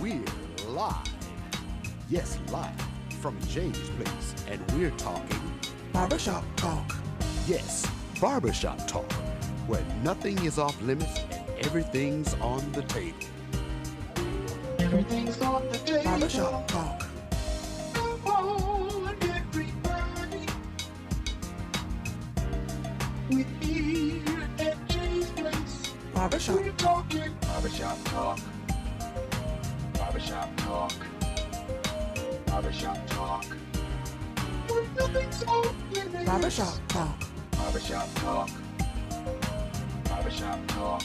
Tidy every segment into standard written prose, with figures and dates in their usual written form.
we're live. Yes, live from James Place. And we're talking Barbershop Talk. Yes, barbershop talk, where nothing is off limits and everything's on the table. Everything's on the table. Barbershop Talk. Come on, everybody. We're here at James Place. Barbershop. We're talking barbershop talk. Barbershop talk. Barbershop talk. Where nothing's off limits. Barbershop Talk. Barbershop talk. Barbershop talk.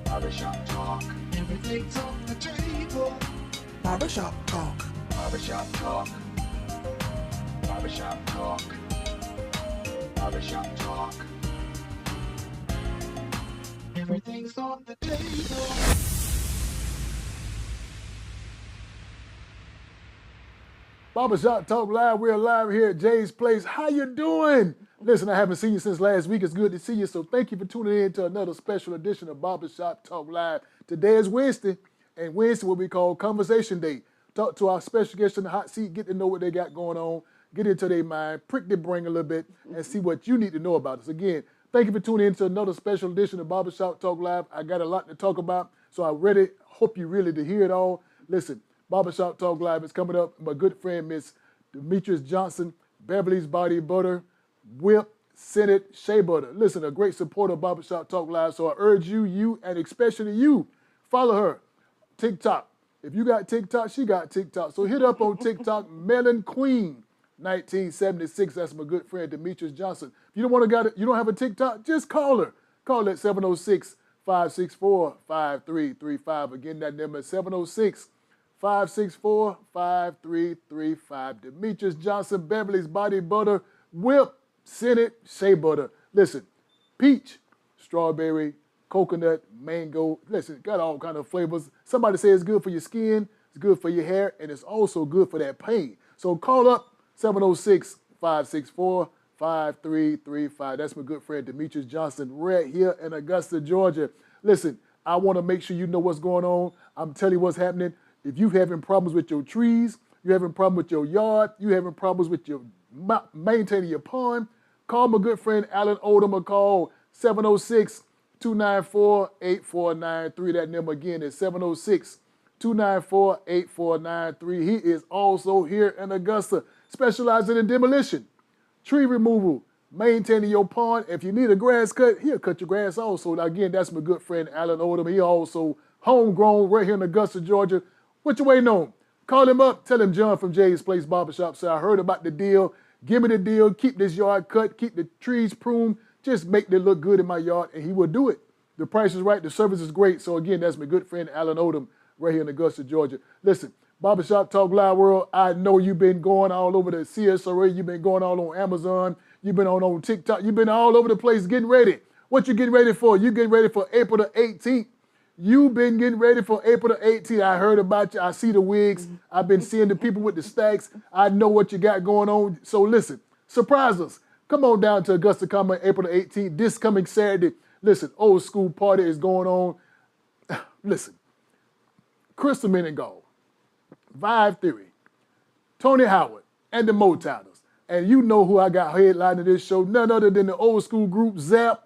Barbershop talk. Everything's on the table. Barbershop Talk. Barbershop talk. Barbershop talk. Barbershop talk. Everything's on the table. Barbershop Talk Live. We're live here at Jay's Place. How you doing? Listen, I haven't seen you since last week. It's good to see you. So thank you for tuning in to another special edition of Barbershop Talk Live. Today is Wednesday, and Wednesday will be called Conversation Day. Talk to our special guests in the hot seat, get to know what they got going on, get into their mind, prick their brain a little bit, and see what you need to know about us. Again, thank you for tuning in to another special edition of Barbershop Talk Live. I got a lot to talk about, so I really hope you're ready to hear it all. Listen, Barbershop Talk Live is coming up. My good friend, Miss Demetrius Johnson, Beverly's Body Butter, Whip, Senate, Shea Butter. Listen, a great supporter of Barbershop Talk Live, so I urge you, and especially you, follow her. TikTok. If you got TikTok, she got TikTok. So hit up on TikTok, Melon Queen, 1976. That's my good friend, Demetrius Johnson. If you don't have a TikTok, just call her. Call her at 706-564-5335. Again, that number is 706-564-5335. Demetrius Johnson, Beverly's Body Butter, Whip, Senate, Shea Butter. Listen, peach, strawberry, coconut, mango. Listen, got all kind of flavors. Somebody say it's good for your skin, it's good for your hair, and it's also good for that pain. So call up 706-564-5335. That's my good friend Demetrius Johnson right here in Augusta, Georgia. Listen, I want to make sure you know what's going on. I'm telling you what's happening. If you're having problems with your trees, you're having problems with your yard, you're having problems with your maintaining your pond, call my good friend Alan Odom or call 706-294-8493. That number again is 706-294-8493. He is also here in Augusta, specializing in demolition, tree removal, maintaining your pond. If you need a grass cut, he'll cut your grass also. Now, again, that's my good friend Alan Odom. He also homegrown right here in Augusta, Georgia. What you waiting on? Call him up. Tell him John from Jay's Place Barbershop said, I heard about the deal. Give me the deal. Keep this yard cut. Keep the trees pruned. Just make it look good in my yard, and he will do it. The price is right. The service is great. So, again, that's my good friend Alan Odom right here in Augusta, Georgia. Listen, Barbershop Talk Live World, I know you've been going all over the CSRA. You've been going all on Amazon. You've been on TikTok. You've been all over the place getting ready. What you getting ready for? You getting ready for April the 18th. You've been getting ready for April the 18th. I heard about you. I see the wigs. I've been seeing the people with the stacks. I know what you got going on. So listen, surprise us. Come on down to Augusta Common April the 18th. This coming Saturday. Listen, old school party is going on. Listen, Crystal Menegal, Vibe Theory, Tony Howard, and the Motowners. And you know who I got headlining this show, none other than the old school group Zap.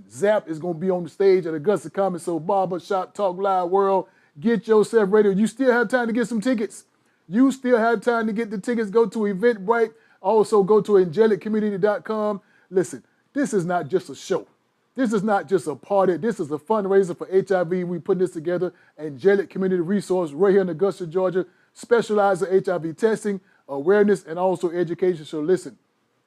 Zap is going to be on the stage at Augusta Common, so Barbershop Talk Live World, get yourself ready. You still have time to get some tickets. You still have time to get the tickets. Go to Eventbrite. Also go to angeliccommunity.com. Listen, this is not just a show. This is not just a party. This is a fundraiser for HIV. We putting this together. Angelic Community Resource right here in Augusta, Georgia. Specialize in HIV testing, awareness, and also education. So listen,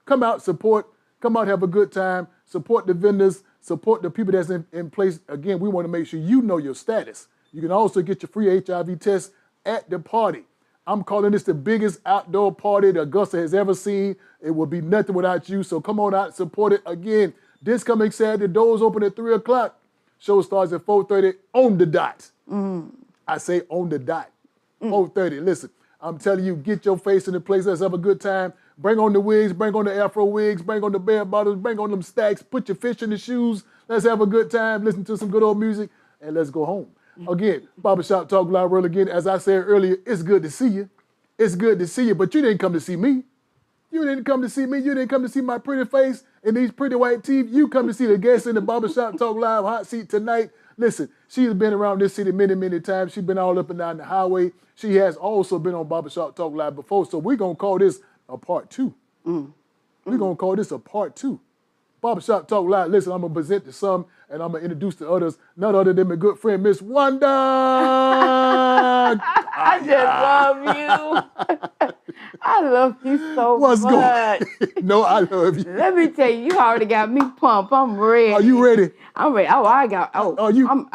come out, support. Come out, have a good time. Support the vendors. Support the people that's in place. Again, we want to make sure you know your status. You can also get your free HIV test at the party. I'm calling this the biggest outdoor party that Augusta has ever seen. It will be nothing without you. So come on out, support it. Again, this coming Saturday, doors open at 3 o'clock. Show starts at 4:30 on the dot. I say on the dot. 4:30. Listen, I'm telling you, get your face in the place. Let's have a good time. Bring on the wigs, bring on the afro wigs, bring on the bear bottles, bring on them stacks, put your fish in the shoes. Let's have a good time, listen to some good old music, and let's go home. Again, Barbershop Talk Live World again. As I said earlier, it's good to see you. It's good to see you, but you didn't come to see me. You didn't come to see me. You didn't come to see my pretty face and these pretty white teeth. You come to see the guest in the Barbershop Talk Live hot seat tonight. Listen, she has been around this city many, many times. She's been all up and down the highway. She has also been on Barbershop Talk Live before, so we're going to call this a part 2. We're going to call this a part 2. Barbershop Talk Live. Listen, I'm going to present to some, and I'm going to introduce to others, none other than my good friend, Miss Wanda. I just love you. I love you so What's much. No, I love you. Let me tell you, you already got me pumped. I'm ready. Are you ready? I'm ready. Oh, I got. Oh, I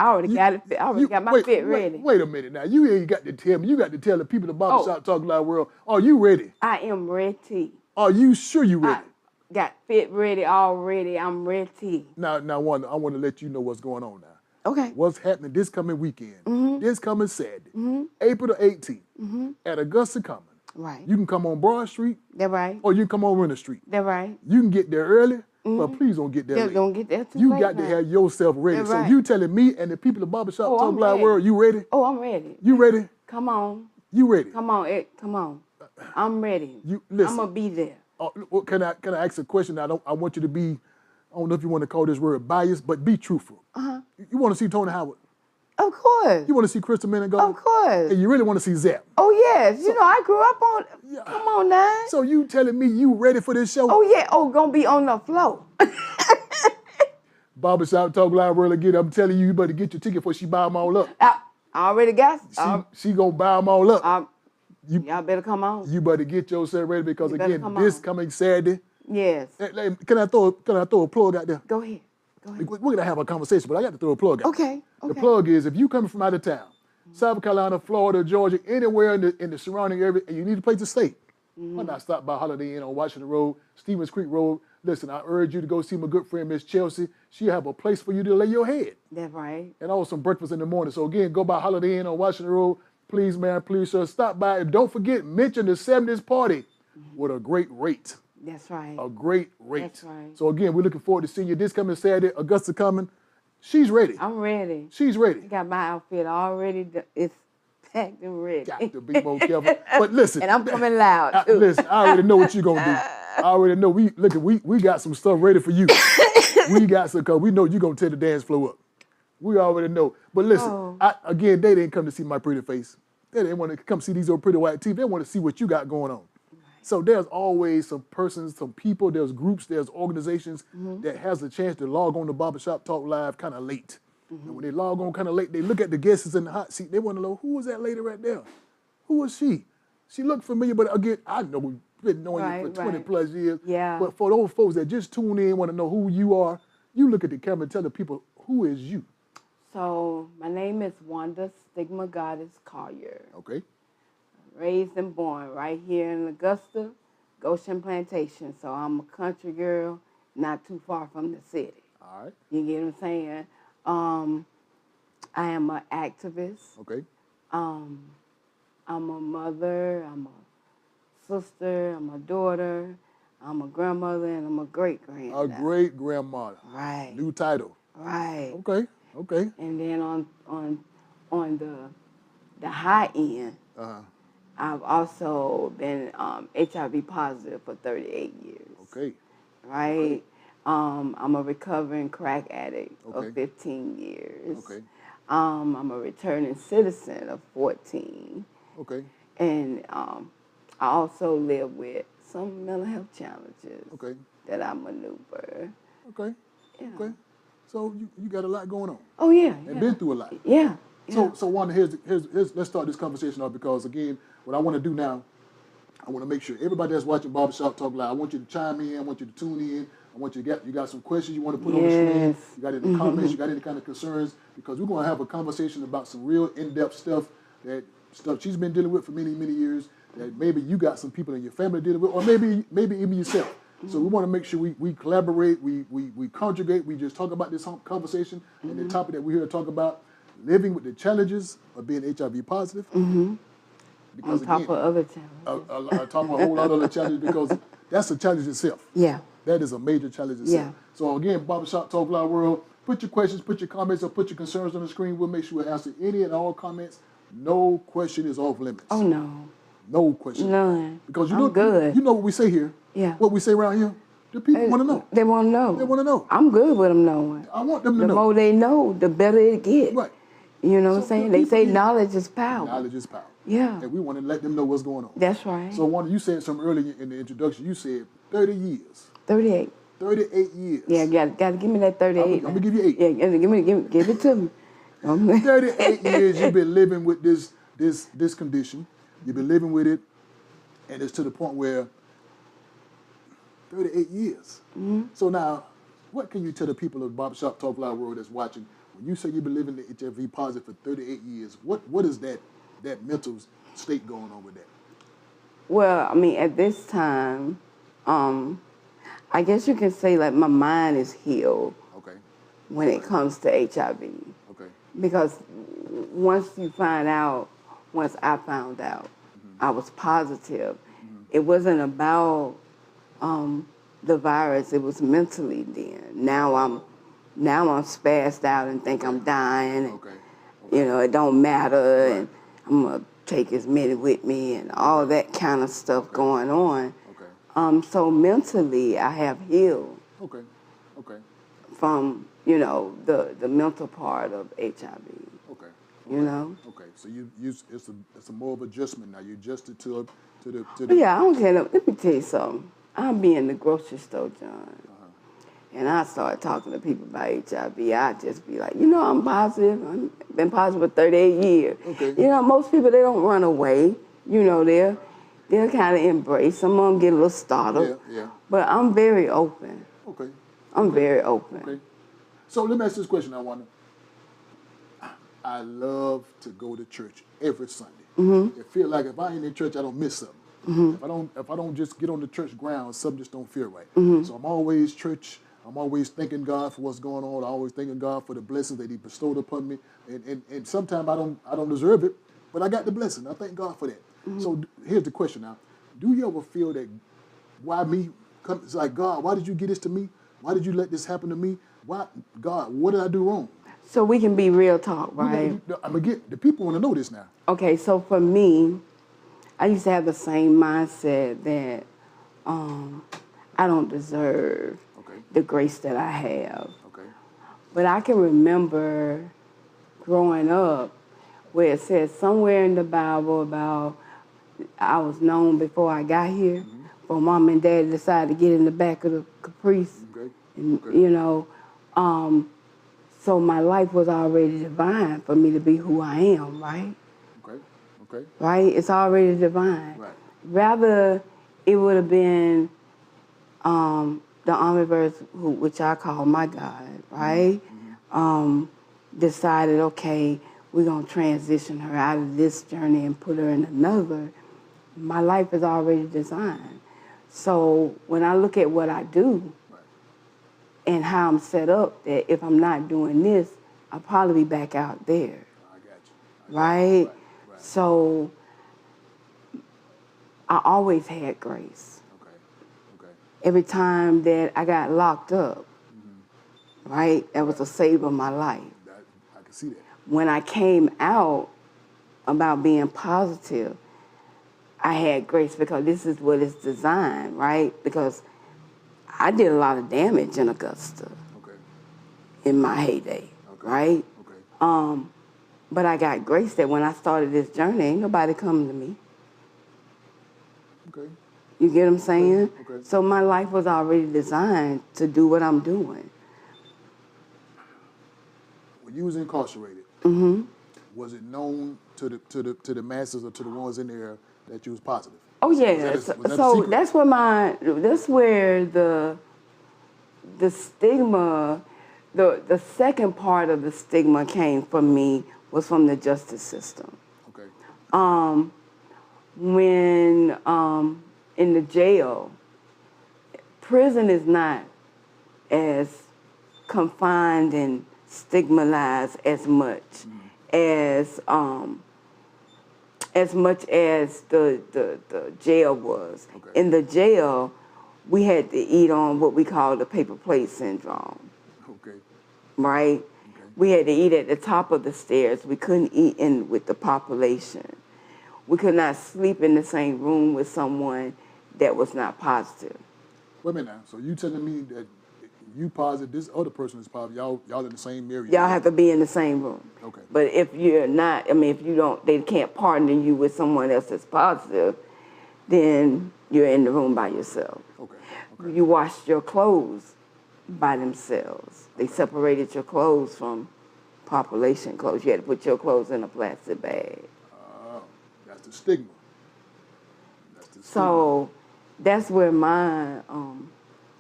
already got it. I already got my fit ready. Wait a minute now. You ain't got to tell me. You got to tell the people in the Barbershop Talk Live world. Are you ready? I am ready. Are you sure you ready? Got fit ready already. I'm ready. Now, Wanda, I want to let you know what's going on now. Okay. What's happening this coming weekend, this coming Saturday, April the 18th, at Augusta Common. Right. You can come on Broad Street. That's right. Or you can come on Winter Street. That's right. You can get there early, but please don't get there late. Don't get there too You late got to now. have yourself ready. That's so right. you telling me and the people of Barbershop Talk I'm Live ready. world, you ready? Oh, I'm ready. You ready? Come on. You ready? Come on. Come on. I'm ready. You listen. I'm gonna be there. Can I ask a question? I want you to be, I don't know if you want to call this word biased, but be truthful. You want to see Tony Howard? Of course. You want to see Crystal Menegas? Of course. And you really want to see Zap? Oh yes. You know I grew up on. Come on now. So you telling me you ready for this show? Oh yeah. Oh, gonna be on the floor. Barbershop Talk Live world again. I'm telling you, you better get your ticket before she buy them all up. I already got. She gonna buy them all up. Y'all better come on. You better get yourself ready because You better again, come this on. coming Saturday. Yes. Can I throw a plug out there? Go ahead. We're gonna have a conversation, but I got to throw a plug out. Okay. The plug is if you coming from out of town, South Carolina, Florida, Georgia, anywhere in the surrounding area, and you need a place to stay, why not stop by Holiday Inn on Washington Road, Stevens Creek Road? Listen, I urge you to go see my good friend, Miss Chelsea. She have a place for you to lay your head. That's right. And also some breakfast in the morning. So again, go by Holiday Inn on Washington Road. Please, man, please, sir, stop by. And don't forget, mention the 70s party with a great rate. That's right. A great rate. That's right. So again, we're looking forward to seeing you this coming Saturday. Augusta coming. She's ready. I'm ready. She's ready. I got my outfit already. It's packed and ready. Got to be more careful. But listen. And I'm coming loud, too. Listen, I already know what you're going to do. I already know. We got some stuff ready for you. We got some, because we know you're going to tear the dance floor up. We already know. But listen, again, they didn't come to see my pretty face. They didn't want to come see these old pretty white teeth. They want to see what you got going on. So there's always some persons, some people, there's groups, there's organizations that has a chance to log on to Barbershop Talk Live kind of late. And when they log on kind of late, they look at the guests in the hot seat. They want to know, who was that lady right there? Who was she? She looked familiar, but again, I know we've been knowing you for 20 plus years. Yeah. But for those folks that just tune in, want to know who you are, you look at the camera and tell the people, who is you? So my name is Wanda Stigmagoddess Collier. Okay. Raised and born right here in Augusta, Goshen Plantation. So I'm a country girl, not too far from the city. All right. You get what I'm saying? I am an activist. Okay. I'm a mother, I'm a sister, I'm a daughter, I'm a grandmother, and I'm a great-grandmother. A great-grandmother. Right. New title. Right. Okay. Okay. And then on the high end, I've also been HIV positive for 38 years. Okay. Right? I'm a recovering crack addict Okay. of 15 years. Okay. I'm a returning citizen of 14. Okay. And I also live with some mental health challenges Okay. that I maneuver. Okay. Yeah. Okay. So you got a lot going on. Oh, yeah. And been through a lot. Yeah. So Wanda, here's let's start this conversation off, because again, what I want to do now, I want to make sure everybody that's watching Barbershop Talk Live, I want you to chime in, I want you to tune in, I want you got some questions you want to put on the screen, you got any comments, you got any kind of concerns, because we're going to have a conversation about some real in-depth stuff she's been dealing with for many, many years, that maybe you got some people in your family dealing with, or maybe even yourself. So we want to make sure we collaborate, we conjugate, we just talk about this conversation and the topic that we're here to talk about, living with the challenges of being HIV positive. Because on top of other challenges. On top of a whole lot of other challenges, because that's a challenge itself. Yeah. That is a major challenge itself. Yeah. So again, Barbershop Talk Live World, Put your questions, put your comments, or put your concerns on the screen. We'll make sure we answer any and all comments. No question is off limits. Oh, no. No question. None. Because you I'm know, good. you know what we say here. Yeah. What we say around here. The people want to know. They want to know. They want to know. I'm good with them knowing. I want them to The know. more they know, the better it gets. Right. You know what So I'm saying? the They say people- knowledge is power. Knowledge is power. Yeah. And we want to let them know what's going on. That's right. So Wanda, you said something earlier in the introduction. You said 30 years. 38. 38 years. Yeah, got to give me that 38. I'm gonna give you 8. Yeah, give it to me. 38 years you've been living with this condition. You've been living with it, and it's to the point where 38 years. Mm-hmm. So now, what can you tell the people of Barbershop Talk Live world that's watching? When you say you've been living the HIV positive for 38 years, what is that mental state going on with that? Well, I mean, at this time, I guess you can say like my mind is healed Okay. when it comes to HIV. Okay. Because once I found out, I was positive. It wasn't about the virus. It was mentally then. Now I'm spazzed out and think I'm dying. And, Okay. you know, it don't matter, and I'm gonna take as many with me, and all that kind of stuff going on. Okay. So mentally, I have healed Okay. Okay. from the mental part of HIV. Okay. You know. Okay. So it's a more of adjustment now. You adjusted to the. But yeah, I don't care. Let me tell you something. I'll be in the grocery store, John, and I start talking to people about HIV. I just be like, I'm positive. I've been positive for 38 years. Okay. Most people, they don't run away. They'll kind of embrace. Some of them get a little startled. Yeah. But I'm very open. Okay. I'm very open. Okay. So let me ask this question, I wonder. I love to go to church every Sunday. Mm-hmm. It feel like if I ain't in church, I don't miss something. Mm-hmm. If I don't just get on the church ground, something just don't feel right. Mm-hmm. So I'm always church. I'm always thanking God for what's going on. I'm always thanking God for the blessings that He bestowed upon me. And sometimes I don't deserve it, but I got the blessing. I thank God for that. Mm-hmm. So here's the question now: do you ever feel that why me? It's like, God, why did you get this to me? Why did you let this happen to me? Why, God, what did I do wrong? So we can be real talk, right? The people want to know this now. Okay, so for me, I used to have the same mindset that I don't deserve the grace that I have. Okay. But I can remember growing up where it says somewhere in the Bible about I was known before I got here, for Mom and Dad decided to get in the back of the Caprice. Okay. And, so my life was already divine for me to be who I am, right? Okay. Right? It's already divine. Right. Rather, it would have been the omniverse, which I call my God, right? Mm-hmm. Decided, okay, we're going to transition her out of this journey and put her in another. My life is already designed. So when I look at what I do and how I'm set up, that if I'm not doing this, I'll probably be back out there. I got you. Right? Right. So I always had grace. Okay. Every time that I got locked up, right, that was a save of my life. I can see that. When I came out about being positive, I had grace because this is what it's designed, right? Because I did a lot of damage in Augusta in my heyday, right? Okay. But I got grace that when I started this journey, ain't nobody coming to me. Okay. You get what I'm saying? Okay. So my life was already designed to do what I'm doing. When you was incarcerated, was it known to the masses or to the ones in there that you was positive? Oh yeah. Was that a So secret? that's where the stigma, the second part of the stigma came from me was from the justice system. Okay. When in the jail, prison is not as confined and stigmatized as much as the jail was. Okay. In the jail, we had to eat on what we call the paper plate syndrome. Okay. right? We had to eat at the top of the stairs. We couldn't eat in with the population. We could not sleep in the same room with someone that was not positive. Wait a minute now. So you telling me that you positive, this other person is positive, y'all in the same area? Y'all have to be in the same room. Okay. But if you're not, I mean, if you don't, they can't partner you with someone else that's positive, then you're in the room by yourself. Okay. Okay. You washed your clothes by themselves. They separated your clothes from population clothes. You had to put your clothes in a plastic bag. That's the stigma. That's the stigma. So that's where mine,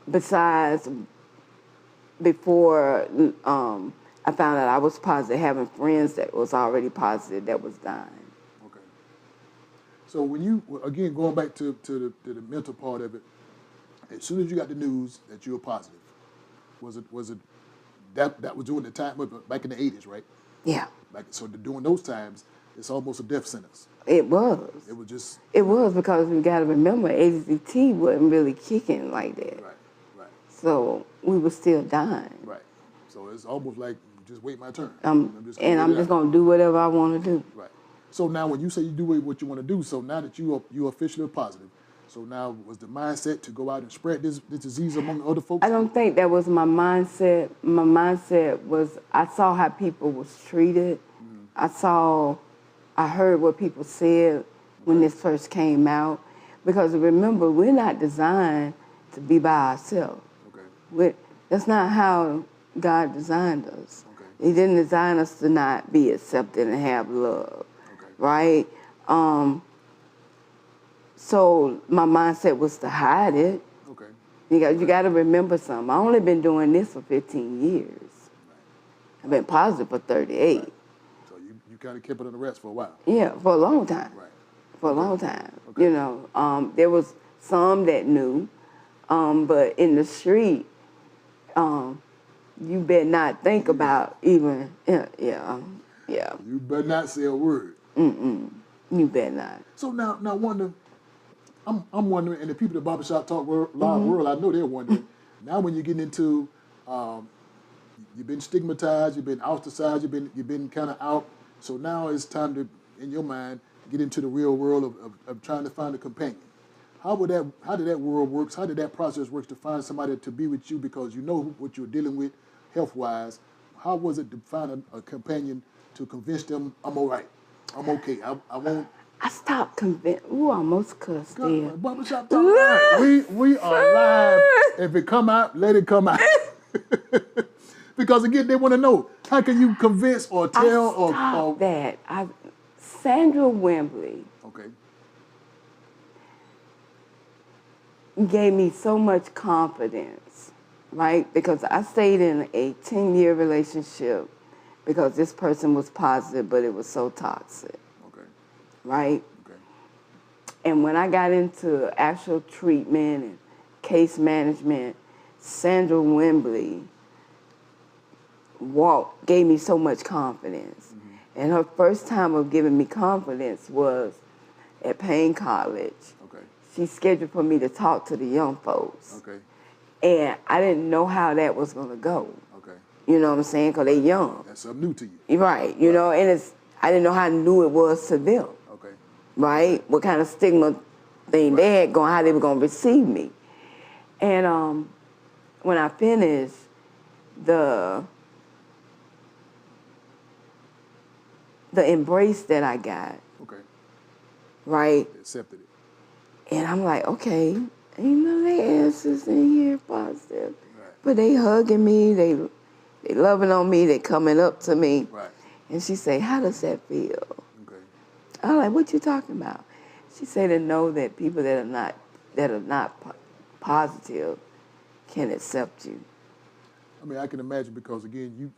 besides before I found out I was positive, having friends that was already positive that was dying. Okay. So when you, again, going back to the mental part of it, as soon as you got the news that you were positive, was it that was during the time, back in the 80s, right? Yeah. So during those times, it's almost a death sentence. It was. It was just. It was because we got to remember AZT wasn't really kicking like that. Right, right. So we were still dying. Right. So it's almost like just wait my turn. I'm just going to do whatever I want to do. Right. So now when you say you do what you want to do, so now that you officially positive, so now was the mindset to go out and spread this disease among other folks? I don't think that was my mindset. My mindset was I saw how people was treated. I heard what people said when this first came out. Because remember, we're not designed to be by ourselves. Okay. That's not how God designed us. Okay. He didn't design us to not be accepted and have love, Okay. right? So my mindset was to hide it. Okay. You got to remember something. I've only been doing this for 15 years. I've been positive for 38. Right. So you kind of kept it on the rest for a while. Yeah, for a long time. Right. For a long time. Okay. You know, there was some that knew, but in the street, you better not think about even, yeah. You better not say a word. You better not. So now Wanda, I'm wondering, and the people at Barbershop Talk Live World, I know they're wondering. Now when you're getting into, you've been stigmatized, you've been ostracized, you've been kind of out. So now it's time to, in your mind, get into the real world of trying to find a companion. How did that world works? How did that process work to find somebody to be with you because you know what you're dealing with health-wise? How was it to find a companion to convince them I'm all right, I'm okay, I won't. I stopped convinced. Ooh, I almost cussed there. Barbershop Talk Live. We are live. If it come out, let it come out. Because again, they want to know, how can you convince or tell Stop that. Sandra Wembley Okay. gave me so much confidence, right? Because I stayed in a 10-year relationship because this person was positive, but it was so toxic. Okay. Right? Okay. And when I got into actual treatment and case management, Sandra Wembley gave me so much confidence. And her first time of giving me confidence was at Payne College. Okay. She scheduled for me to talk to the young folks. Okay. And I didn't know how that was going to go. Okay. You know what I'm saying? Because they young. That's something new to you. You're right. You know, and I didn't know how new it was to them. Okay. Right? What kind of stigma thing they had going, how they were going to receive me. And when I finished, the embrace that I got, Okay. right? They accepted it. And I'm like, okay, they answers in here positive. Right. But they hugging me, they loving on me, they coming up to me. Right. And she say, how does that feel? Okay. I'm like, what you talking about? She said to know that people that are not positive can accept you. I mean, I can imagine because again, you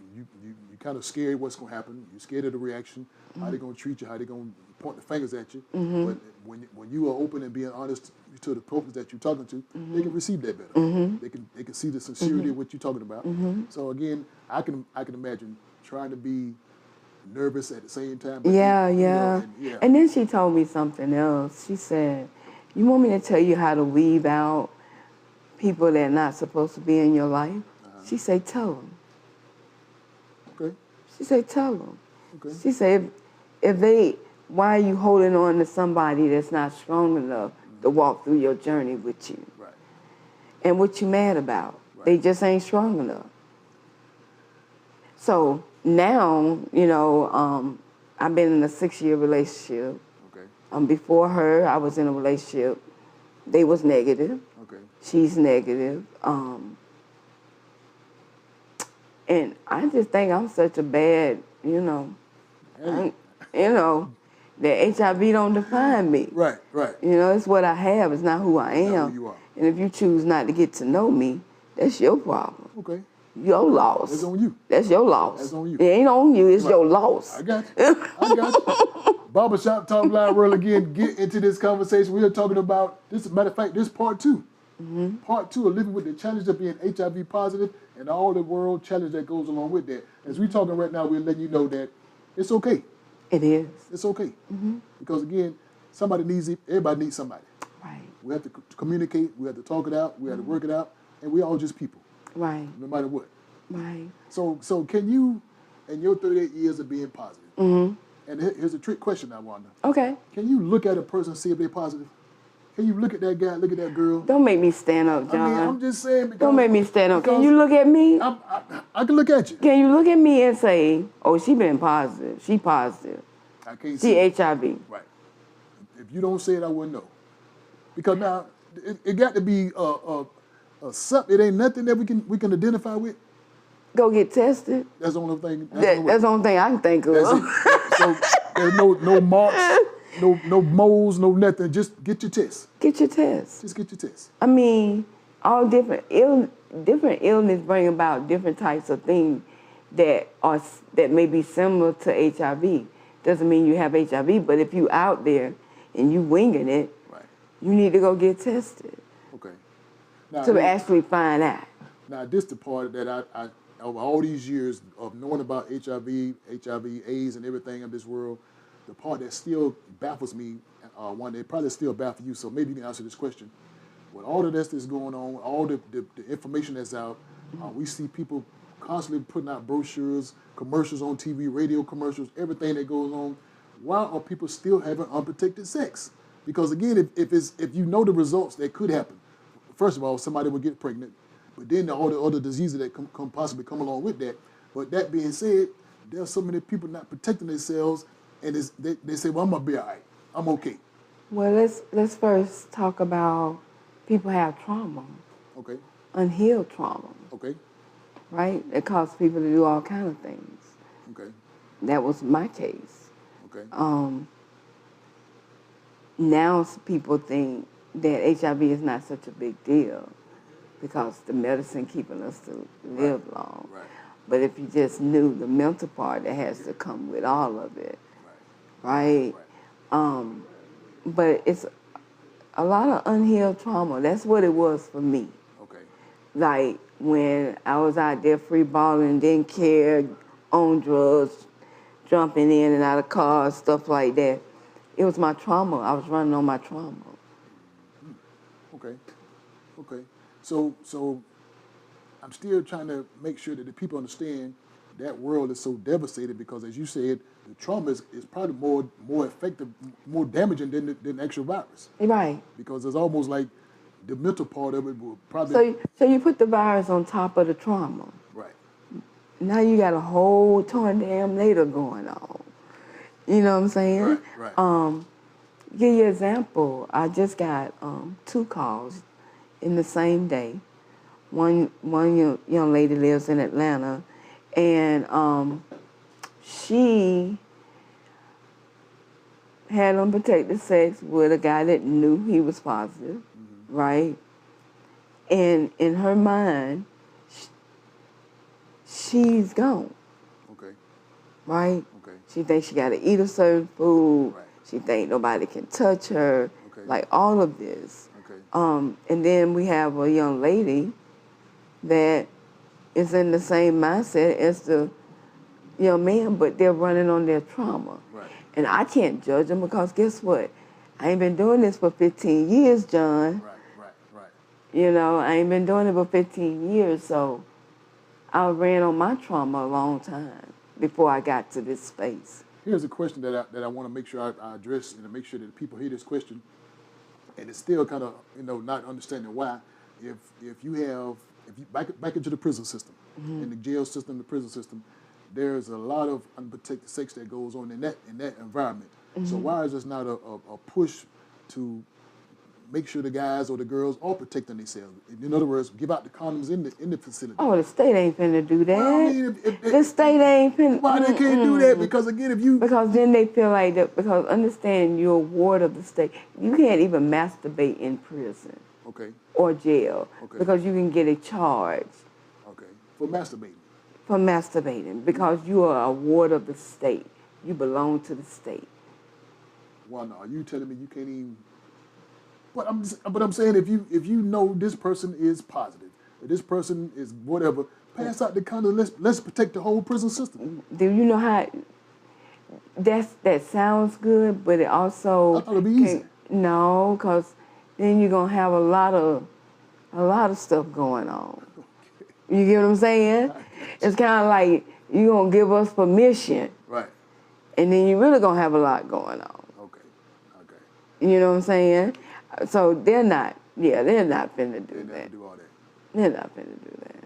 kind of scared what's going to happen. You're scared of the reaction, how they're going to treat you, how they're going to point the fingers at you. But when you are open and being honest to the folks that you're talking to, they can receive that better. They can see the sincerity of what you're talking about. So again, I can imagine trying to be nervous at the same time. But Yeah. yeah. And then she told me something else. She said, you want me to tell you how to weed out people that are not supposed to be in your life? She said, tell them. She said, tell them. Okay. She said, why are you holding on to somebody that's not strong enough to walk through your journey with you? Right. And what you mad about? Right. They just ain't strong enough. So now, I've been in a 6-year relationship. Okay. Before her, I was in a relationship. They was negative. Okay. She's negative. And I just think I'm such a bad, Hey. that HIV don't define me. Right. Right. It's what I have. It's not who I am. Not who you are. And if you choose not to get to know me, that's your problem. Okay. Your loss. That's on you. That's your loss. That's on you. It ain't on you. It's Right. your loss. I got you. I got you. Barbershop Talk Live World again. Get into this conversation. We are talking about this. As a matter of fact, this part 2. Mm-hmm. Part 2 of living with the challenge of being HIV positive and all the world challenge that goes along with that. As we're talking right now, we're letting you know that it's okay. It is. It's okay. Mm-hmm. Because again, somebody needs it. Everybody needs somebody. Right. We have to communicate. We have to talk it out. We have to work it out. And we all just people. Right. No matter what. Right. So can you, in your 38 years of being positive, and here's a trick question I wonder. Okay. Can you look at a person and see if they're positive? Can you look at that guy, look at that girl? Don't make me stand up, John. I mean, I'm just saying because... Don't make me stand up. Can you look at me? I can look at you. Can you look at me and say, oh, she been positive. She positive. I can't see see. HIV. Right. If you don't say it, I wouldn't know. Because now, it got to be something. It ain't nothing that we can identify with. Go get tested. That's the only thing. That's the only thing I can think of. That's it. So there's no marks, no moles, no nothing. Just get your test. Get your test. Just get your test. I mean, all different illness bring about different types of things that may be similar to HIV. Doesn't mean you have HIV, but if you out there and you winging it, right, you need to go get tested. Okay. Now, to actually find out. Now, this the part that I over all these years of knowing about HIV, AIDS, and everything in this world, the part that still baffles me, one that probably still baffles you, so maybe you can answer this question. With all of this that's going on, all the information that's out, we see people constantly putting out brochures, commercials on TV, radio commercials, everything that goes on. Why are people still having unprotected sex? Because again, if you know the results that could happen, first of all, somebody will get pregnant, but then all the other diseases that possibly come along with that. But that being said, there are so many people not protecting themselves, and they say, well, I'm going to be all right. I'm okay. Well, let's first talk about people have trauma. Okay. Unhealed trauma. Okay. Right? It causes people to do all kinds of things. Okay. That was my case. Okay. Now people think that HIV is not such a big deal because the medicine keeping us to live long. Right. But if you just knew the mental part that has to come with all of it, right? But it's a lot of unhealed trauma. That's what it was for me. Okay. Like when I was out there free balling, didn't care, on drugs, jumping in and out of cars, stuff like that. It was my trauma. I was running on my trauma. Okay. Okay. So I'm still trying to make sure that the people understand that world is so devastated because, as you said, the trauma is probably more effective, more damaging than the actual virus. Right. Because it's almost like the mental part of it will probably... So you put the virus on top of the trauma. Right. Now you got a whole tornado going on. You know what I'm saying? Right. Give you an example. I just got 2 calls in the same day. One young lady lives in Atlanta, and she had unprotected sex with a guy that knew he was positive, right? And in her mind, she's gone. Okay. Right? Okay. She thinks she got to eat a certain food. Right. She thinks nobody can touch her. Okay. Like all of this. Okay. And then we have a young lady that is in the same mindset as the young man, but they're running on their trauma. Right. And I can't judge them because guess what? I ain't been doing this for 15 years, John. Right. You know, I ain't been doing it for 15 years, so I ran on my trauma a long time. before I got to this space. Here's a question that I want to make sure I address and to make sure that people hear this question. And it's still kind of, not understanding why. If you back into the prison system, in the jail system, the prison system, there's a lot of unprotected sex that goes on in that environment. So why is this not a push to make sure the guys or the girls are protecting themselves? In other words, give out the condoms in the facility. Oh, the state ain't finna do that. Well, I mean, the state ain't finna. Why they can't do that? Because again, because then they feel like that. Because understand, you're a ward of the state. You can't even masturbate in prison. Okay. Or jail. Okay. Because you can get a charge. Okay. For masturbating. For masturbating, because you are a ward of the state. You belong to the state. Wanda, are you telling me you can't even? But I'm saying if you know this person is positive, or this person is whatever, pass out the condom. Let's protect the whole prison system. Do you know how? That sounds good, but it also. I thought it'd be easy. No, because then you're gonna have a lot of stuff going on. You get what I'm saying? It's kind of like you're gonna give us permission, right? And then you're really gonna have a lot going on. Okay. You know what I'm saying? So they're not finna do that. Do all that. They're not finna do that.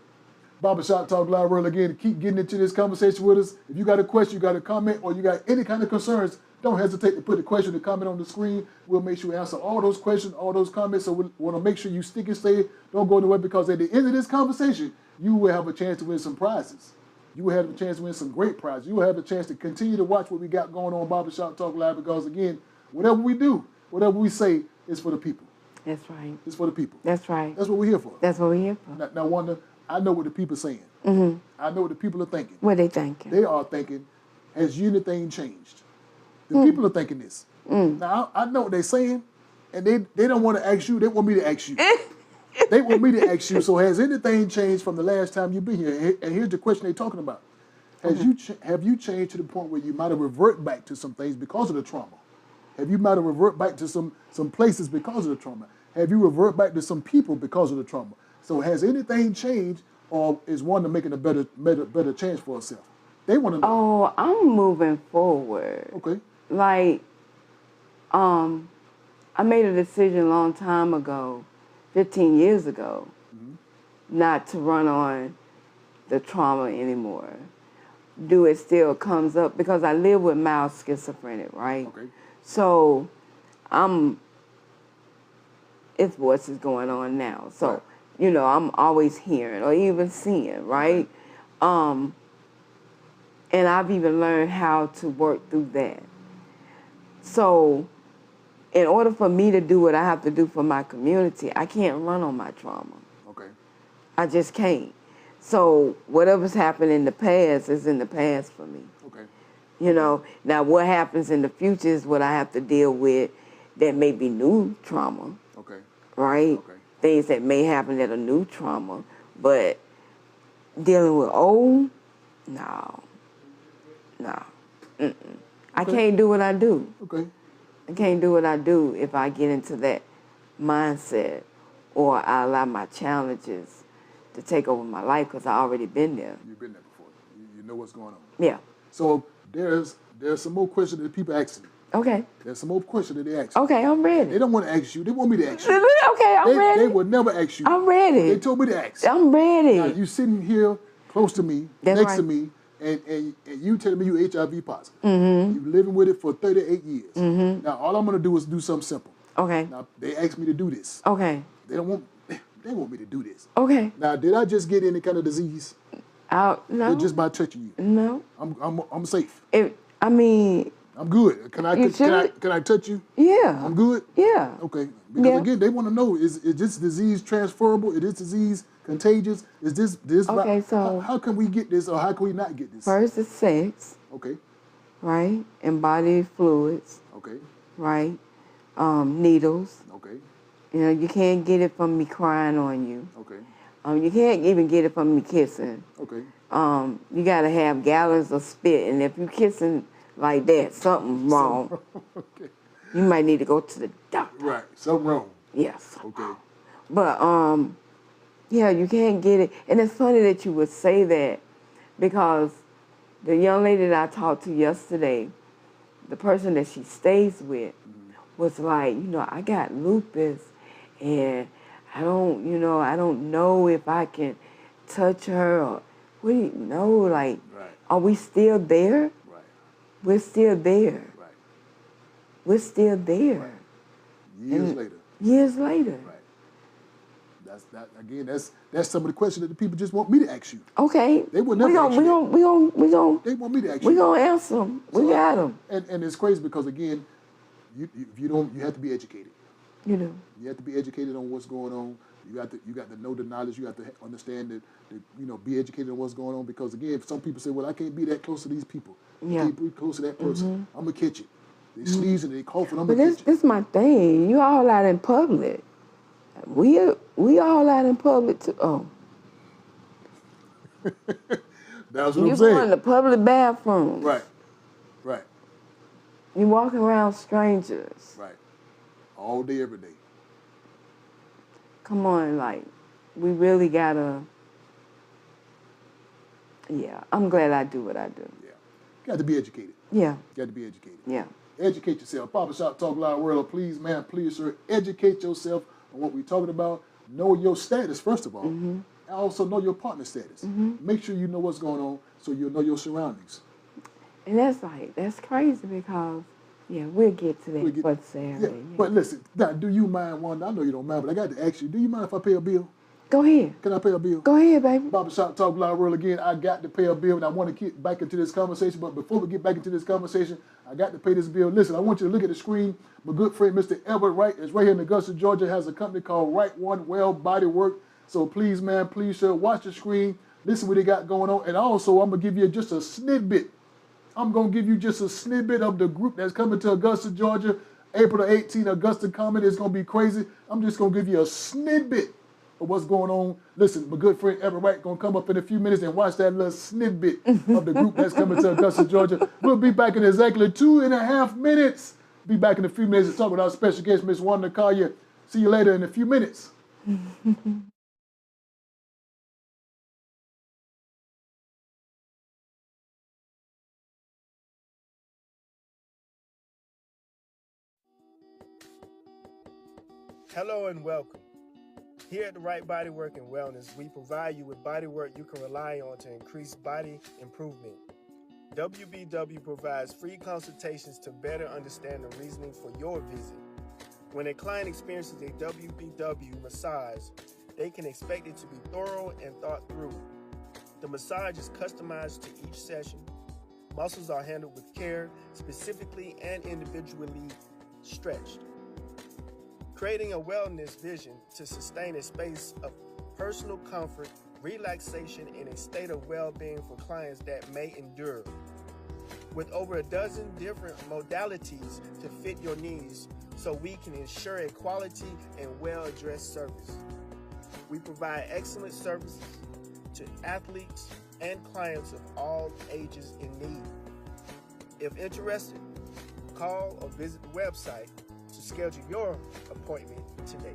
Barbershop Talk Live World again. Keep getting into this conversation with us. If you got a question, you got a comment, or you got any kind of concerns, don't hesitate to put the question or comment on the screen. We'll make sure we answer all those questions, all those comments. So we want to make sure you stick and stay. Don't go anywhere, because at the end of this conversation, you will have a chance to win some prizes. You will have a chance to win some great prizes. You will have a chance to continue to watch what we got going on Barbershop Talk Live, because again, whatever we do, whatever we say, is for the people. That's right. It's for the people. That's right. That's what we're here for. That's what we're here for. Now, Wanda, I know what the people are saying. I know what the people are thinking. What they thinking? They are thinking, has anything changed? The people are thinking this. Now, I know what they're saying, and they don't want to ask you. They want me to ask you. They want me to ask you, so has anything changed from the last time you've been here? And here's the question they're talking about. Have you changed to the point where you might have revert back to some things because of the trauma? Have you might have revert back to some places because of the trauma? Have you revert back to some people because of the trauma? So has anything changed, or is Wanda making a better chance for herself? They want to know. Oh, I'm moving forward. Okay. Like, I made a decision a long time ago, 15 years ago, not to run on the trauma anymore. Do it still comes up, because I live with mild schizophrenic, right? Okay. So it's voices going on now. So, right. I'm always hearing or even seeing, right? And I've even learned how to work through that. So in order for me to do what I have to do for my community, I can't run on my trauma. Okay. I just can't. So whatever's happened in the past is in the past for me. Okay. Now what happens in the future is what I have to deal with that may be new trauma. Okay. Right? Okay. Things that may happen that are new trauma. But dealing with old, no. I can't do what I do. Okay. I can't do what I do if I get into that mindset, or I allow my challenges to take over my life, because I already been there. You've been there before. You know what's going on. Yeah. So there's some more questions that people asking. Okay. There's some more questions that they ask. Okay, I'm ready. They don't want to ask you. They want me to ask you. Okay, I'm ready. They would never ask you. I'm ready. They told me to ask. I'm ready. Now, you sitting here close to me, That's next right. to me, and you telling me you're HIV positive. You've been living with it for 38 years. Now, all I'm going to do is do something simple. Okay. Now, they asked me to do this. Okay. They want me to do this. Okay. Now, did I just get any kind of disease? No. Or just by touching you? No. I'm safe. I'm good. Can I touch you? Yeah. I'm good? Yeah. Okay. Because Yeah. again, they want to know, is this disease transferable? Is this disease contagious? Is this Okay, so how can we get this, or how can we not get this? first is sex, Okay. right? And body fluids, Okay. right? Needles. Okay. You can't get it from me crying on you. Okay. You can't even get it from me kissing. Okay. You got to have gallons of spit, and if you kissing like that, something's wrong. Okay. You might need to go to the doctor. Right. Something wrong. Yes. Okay. But yeah, you can't get it. And it's funny that you would say that, because The young lady that I talked to yesterday, the person that she stays with, was like, I got lupus, and I don't know if I can touch her, or what do you know, like, Right. are we still there? Right. We're still there. Right. We're still there. Right. Years And later. Years later. Right. That's some of the questions that the people just want me to ask you. Okay. They would never ask you that. They want me to ask you. We gonna answer them. We got them. And it's crazy because again, you have to be educated. You You have to be educated on what's going on. You got to know the knowledge. You have to understand that be educated on what's going on. Because again, some people say, well, I can't be that close to these people. Yeah. I can't be close to that person. I'm gonna catch it. They sneezing, they coughing. I'm But gonna catch it. this my thing. You all out in public. We all out in public too. Oh. That's what You I'm saying. go in the public bathroom. Right. Right. You walking around strangers. Right. All day, every day. Come on, like, we really gotta. Yeah, I'm glad I do what I do. Yeah. Got to be educated. Yeah. Got to be educated. Yeah. Educate yourself. Barbershop Talk Loud World. Please, man, please, sir, educate yourself on what we're talking about. Know your status, first of all. And also know your partner status. Make sure you know what's going on so you'll know your surroundings. And that's crazy because, we'll get to that for Saturday. Yeah. But listen, now, do you mind, Wanda? I know you don't mind, but I got to ask you, do you mind if I pay a bill? Go ahead. Can I pay a bill? Go ahead, baby. Barbershop Talk Loud World again. I got to pay a bill, and I want to get back into this conversation. But before we get back into this conversation, I got to pay this bill. Listen, I want you to look at the screen. My good friend, Mr. Everett Wright, is right here in Augusta, Georgia. Has a company called Right One Well Body Work. So please, man, please, sir, watch the screen. Listen what they got going on. And also, I'm going to give you just a snippet. I'm going to give you just a snippet of the group that's coming to Augusta, Georgia. April the 18th, Augusta Comet is going to be crazy. I'm just going to give you a snippet of what's going on. Listen, my good friend Everett Wright going to come up in a few minutes and watch that little snippet of the group that's coming to Augusta, Georgia. We'll be back in exactly 2.5 minutes. Be back in a few minutes to talk with our special guest, Miss Wanda Collier. See you later in a few minutes. Hello and welcome. Here at the Right Body Work and Wellness, we provide you with body work you can rely on to increase body improvement. WBW provides free consultations to better understand the reasoning for your visit. When a client experiences a WBW massage, they can expect it to be thorough and thought through. The massage is customized to each session. Muscles are handled with care, specifically and individually stretched. Creating a wellness vision to sustain a space of personal comfort, relaxation, and a state of well-being for clients that may endure. With over a dozen different modalities to fit your needs, so we can ensure a quality and well-addressed service. We provide excellent services to athletes and clients of all ages in need. If interested, call or visit the website to schedule your appointment today.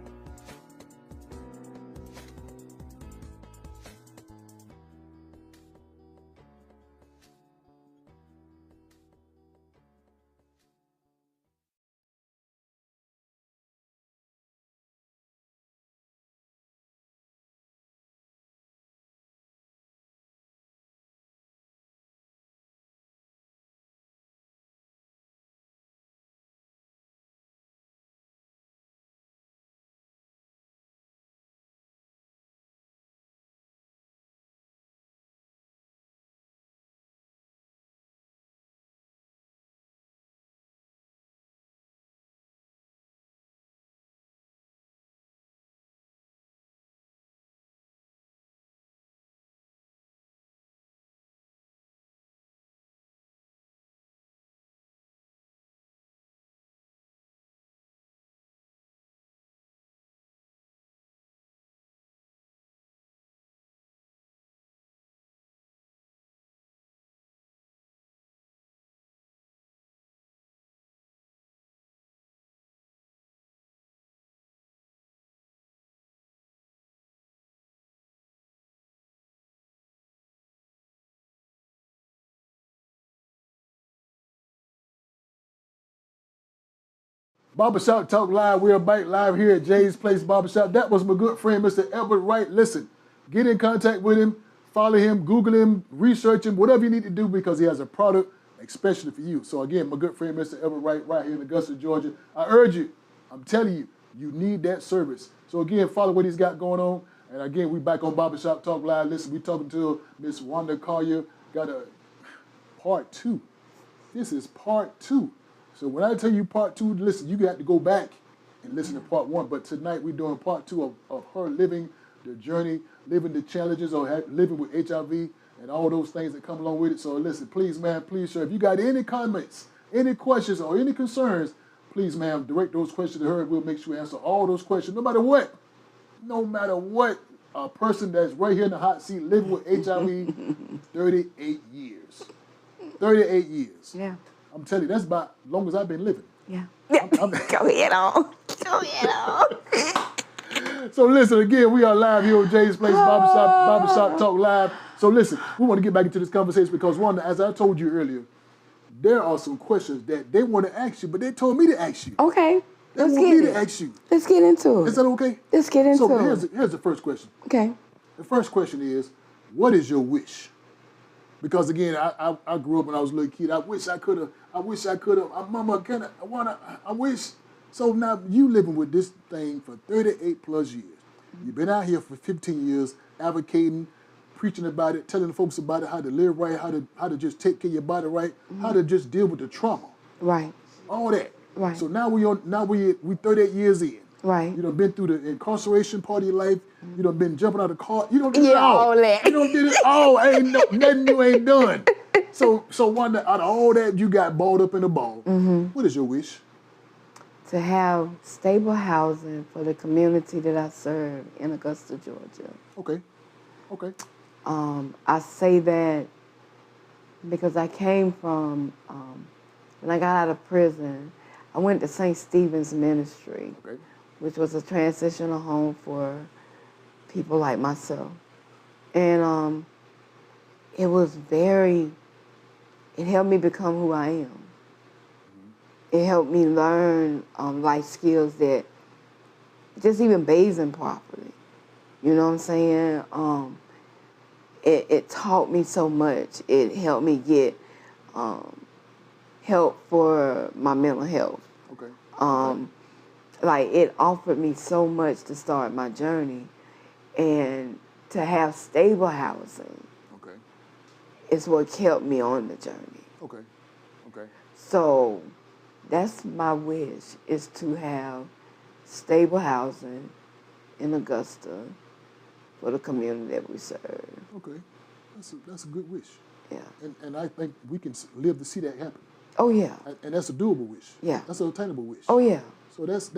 Barbershop Talk Live. We're back live here at Jay's Place Barbershop. That was my good friend, Mr. Edward Wright. Listen, get in contact with him, follow him, Google him, research him, whatever you need to do because he has a product especially for you. So again, my good friend, Mr. Edward Wright, right here in Augusta, Georgia. I urge you, I'm telling you, you need that service. So again, follow what he's got going on. And again, we back on Barbershop Talk Live. Listen, we talking to Miss Wanda Collier. Got a part 2. This is part 2. So when I tell you part 2, listen, you got to go back and listen to part 1. But tonight we're doing part 2 of her living the journey, living the challenges, or living with HIV and all those things that come along with it. So listen, please, ma'am, please, sir, if you got any comments, any questions, or any concerns, please, ma'am, direct those questions to her. We'll make sure we answer all those questions, no matter what. No matter what, a person that's right here in the hot seat living with HIV, 38 years. 38 years. Yeah. I'm telling you, that's about as long as I've been living. Yeah. Go ahead on. Go ahead on. So listen, again, we are live here on Jay's Place Barbershop Talk Live. So listen, we want to get back into this conversation because, Wanda, as I told you earlier, there are some questions that they want to ask you, but they told me to ask you. Okay. They want me to ask you. Let's get into it. Is that okay? Let's get into it. So here's the first question. Okay. The first question is, what is your wish? Because again, I grew up when I was a little kid. I wish I could have. Mama, I wish. So now you living with this thing for 38 plus years. You've been out here for 15 years advocating, preaching about it, telling folks about it, how to live right, how to just take care of your body right, how to just deal with the trauma. Right. All that. Right. So now we 38 years in. Right. You done been through the incarceration part of your life. You done been jumping out of the car. You done did it Yeah, all that. You done did it all. Ain't nothing you ain't done. So Wanda, out of all that, you got balled up in a ball. Mm-hmm. What is your wish? To have stable housing for the community that I serve in Augusta, Georgia. Okay. I say that because I came from, when I got out of prison, I went to St. Stephen's Ministry, Okay. which was a transitional home for people like myself. And it helped me become who I am. It helped me learn life skills that, just even bathing properly, you know what I'm saying? It taught me so much. It helped me get help for my mental health. Okay. Like it offered me so much to start my journey, and to have stable housing Okay. is what kept me on the journey. Okay. So that's my wish, is to have stable housing in Augusta for the community that we serve. Okay. That's a good wish. Yeah. And I think we can live to see that happen. Oh yeah. And that's a doable wish. Yeah. That's an attainable wish. Oh yeah. So that's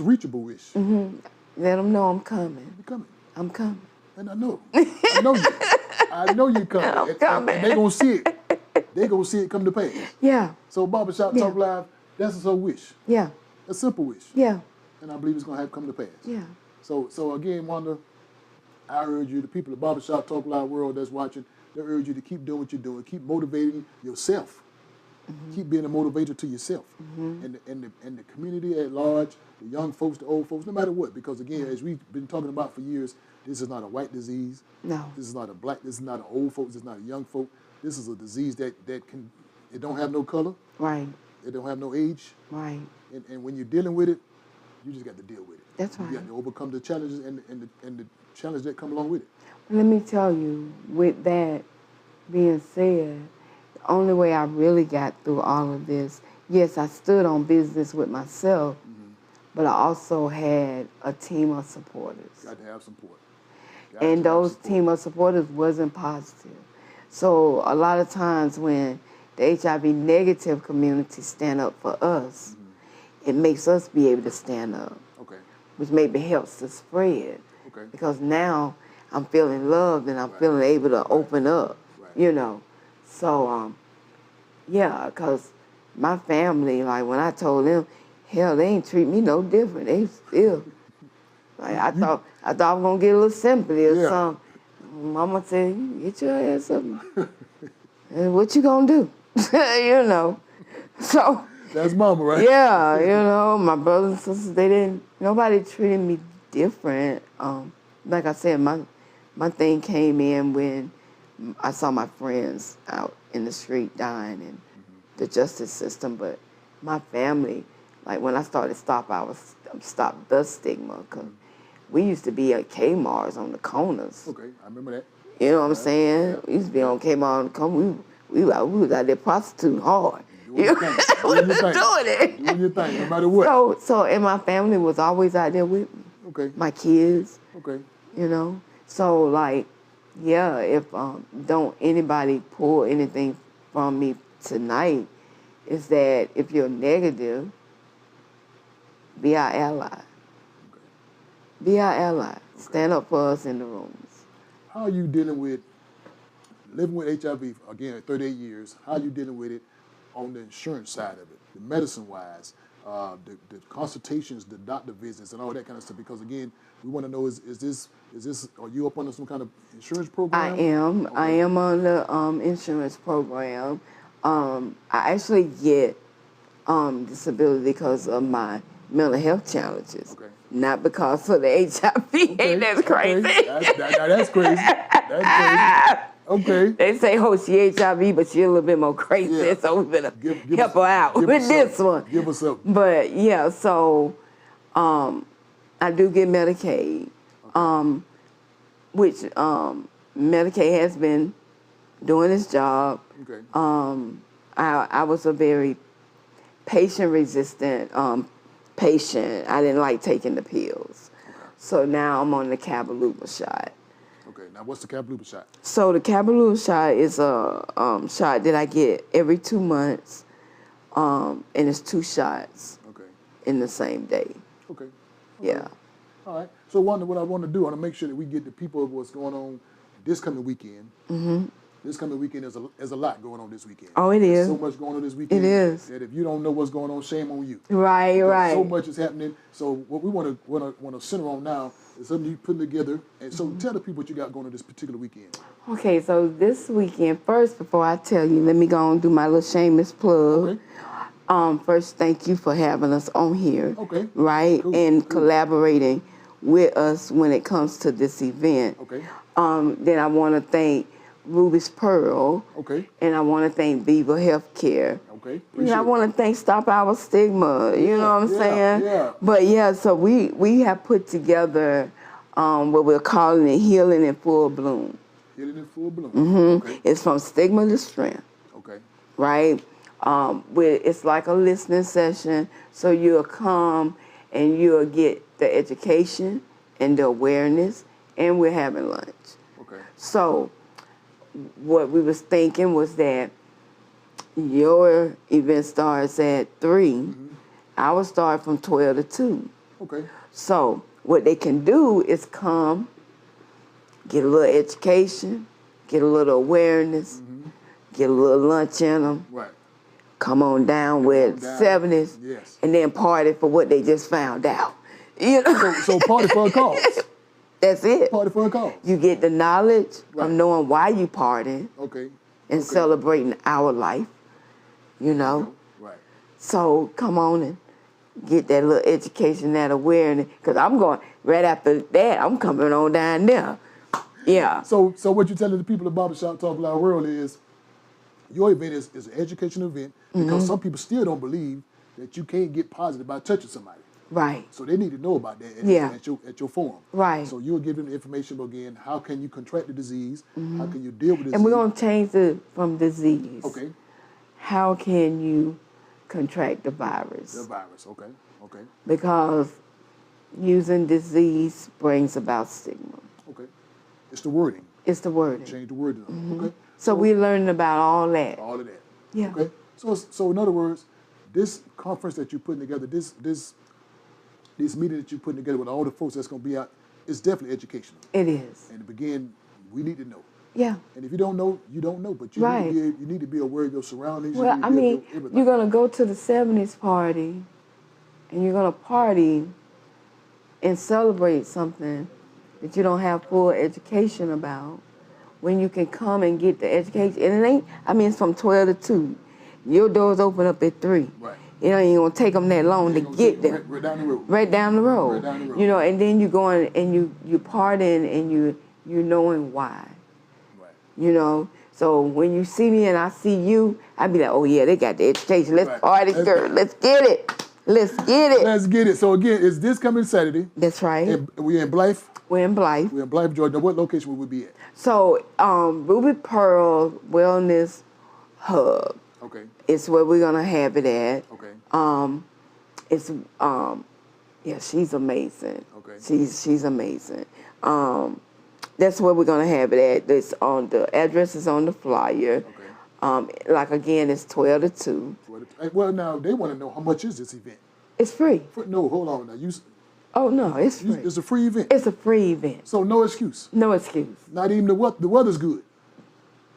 reachable wish. Mm-hmm. Let them know I'm coming. You're coming. I'm coming. And I know you. I know you coming. I'm coming. And they gonna see it. They gonna see it come to pass. Yeah. So Barbershop Talk Live, that's a wish. Yeah. A simple wish. Yeah. And I believe it's gonna have come to pass. Yeah. So again, Wanda, I urge you, the people of Barbershop Talk Live world that's watching, they urge you to keep doing what you're doing. Keep motivating yourself. Mm-hmm. Keep being a motivator to yourself. Mm-hmm. And the community at large, the young folks, the old folks, no matter what. Because again, as we've been talking about for years, this is not a white disease. No. This is not a black, this is not an old folks, this is not a young folk. This is a disease that can, it don't have no color. Right. It don't have no age. Right. And when you're dealing with it, you just got to deal with it. That's right. You got to overcome the challenges and the challenge that come along with it. Let me tell you, with that being said, the only way I really got through all of this, yes, I stood on business with myself, but I also had a team of supporters. Got to have support. And those team of supporters wasn't positive. So a lot of times when the HIV negative community stand up for us, it makes us be able to stand up. Okay. Which maybe helps to spread. Okay. Because now I'm feeling loved and I'm feeling able to open up, you know. So, yeah, because my family, like when I told them, hell, they ain't treat me no different. They still, like I thought I was going to get a little sympathy or something. Mama said, get your ass up. And what you going to do? You know. So, That's mama, right? Yeah, you know, my brothers and sisters, nobody treated me different. Like I said, my thing came in when I saw my friends out in the street dying and the justice system, but my family, like when I started Stop the Stigma, because we used to be at Kmart's on the corners. Okay, I remember that. You know what I'm saying? We used to be on Kmart on the corner. We was out there prostituting hard. Doing your thing. We was doing it. Doing your thing, no matter what. So, and my family was always out there with me. Okay. My kids. Okay. You know? So, like, yeah, if don't anybody pull anything from me tonight, is that if you're negative, be our ally. Okay. Be our ally. Stand up for us in the rooms. How are you dealing with living with HIV, again, at 38 years? How are you dealing with it on the insurance side of it, the medicine-wise, the consultations, the doctor visits, and all that kind of stuff? Because, again, we want to know, is this, are you up under some kind of insurance program? I am. Okay. I am on the insurance program. I actually get disability because of my mental health challenges. Okay. Not because of the HIV. Okay. That's crazy. Okay. That's crazy. That's crazy. Okay. They say, oh, she HIV, but she a little bit more crazy, Yeah. so we better Give help us- her out give with us this something. one. Give us something. But yeah, so I do get Medicaid, which Medicaid has been doing its job. Okay. I was a very patient-resistant patient. I didn't like taking the pills. Okay. So now I'm on the Cabenuva shot. Okay. Now, what's the Cabenuva shot? So the Cabenuva shot is a shot that I get every 2 months, and it's 2 shots Okay. in the same day. Okay. Yeah. All right. So, Wanda, what I want to do, I want to make sure that we get the people of what's going on this coming weekend. Mm-hmm. This coming weekend is a lot going on this weekend. Oh, it There's is. so much going on this weekend. It is. That if you don't know what's going on, shame on you. Right, Because right. So much is happening. So what we want to center on now is something you putting together. And so tell the people what you got going on this particular weekend. Okay, so this weekend, first, before I tell you, let me go and do my little shameless plug. Okay. First, thank you for having us on here. Okay. Right, Cool. and collaborating with us when it comes to this event. Okay. Then I want to thank Ruby's Pearl. Okay. And I want to thank Viva Healthcare. Okay. And Appreciate I want to thank Stop Our Stigma. You know what I'm yeah, saying? yeah. But yeah, so we have put together what we're calling it Healing in Full Bloom. Healing in full bloom. Mm-hmm. Okay. It's from stigma to strength, Okay. right? It's like a listening session, so you'll come and you'll get the education and the awareness, and we're having lunch. Okay. So what we was thinking was that your event starts at 3. Mm-hmm. Ours start from 12 to 2. Okay. So what they can do is come, get a little education, get a little awareness, get a little lunch in them, Right. come on down with down. 70s, Yes. and then party for what they just found out. You know? So party for a cause. That's it. Party for a cause. You get the knowledge Right. of knowing why you partying Okay. and celebrating our life, you know? Right. So come on and get that little education, that awareness, because I'm going, right after that, I'm coming on down there. Yeah. So what you're telling the people at Barbershop Talk Loud World is your event is an educational event because some people still don't believe that you can't get positive by touching somebody. Right. So they need to know about that at your forum. Right. So you'll give them the information again, how can you contract the disease, how can you deal with the disease. And we're going to change it from disease. Okay. How can you contract the virus? The virus, okay, okay, Because using disease brings about stigma. okay. It's the wording. It's the wording. Change the wording. Okay. So we're learning about all that. All of that. Yeah. Okay. So in other words, this conference that you're putting together, this meeting that you're putting together with all the folks that's going to be out, is definitely educational. It is. And to begin, we need to know. Yeah. And if you don't know, you don't know. But you, Right. you need to be aware of your surroundings. You Well, need to I be aware mean, of everything. you're going to go to the 70s party and you're going to party and celebrate something that you don't have full education about when you can come and get the education. And it ain't, I mean, it's from 12 to 2. Your doors open up at 3. Right. It ain't even gonna take them that long to get there. Right down the road. Right down the road. Right down the road. You know, and then you going and you partying and you knowing why. Right. You know, so when you see me and I see you, I be like, oh yeah, they got the education. Let's Right. party, girl. Let's get it. Let's get it. Let's get it. So again, it's this coming Saturday. That's right. And we're in Blythe. We're in Blythe. We're in Blythe, Georgia. Now, what location would we be at? So Ruby Pearl Wellness Hub. Okay. It's where we're gonna have it at. Okay. It's yeah, she's amazing. Okay. She's amazing. That's where we're gonna have it at. It's on the address is on the flyer. Okay. Like again, it's 12 to 2. Well, now they want to know how much is this event? It's free. No, hold on now. Oh no, it's free. It's a free event. It's a free event. So no excuse. No excuse. Not even the weather's good.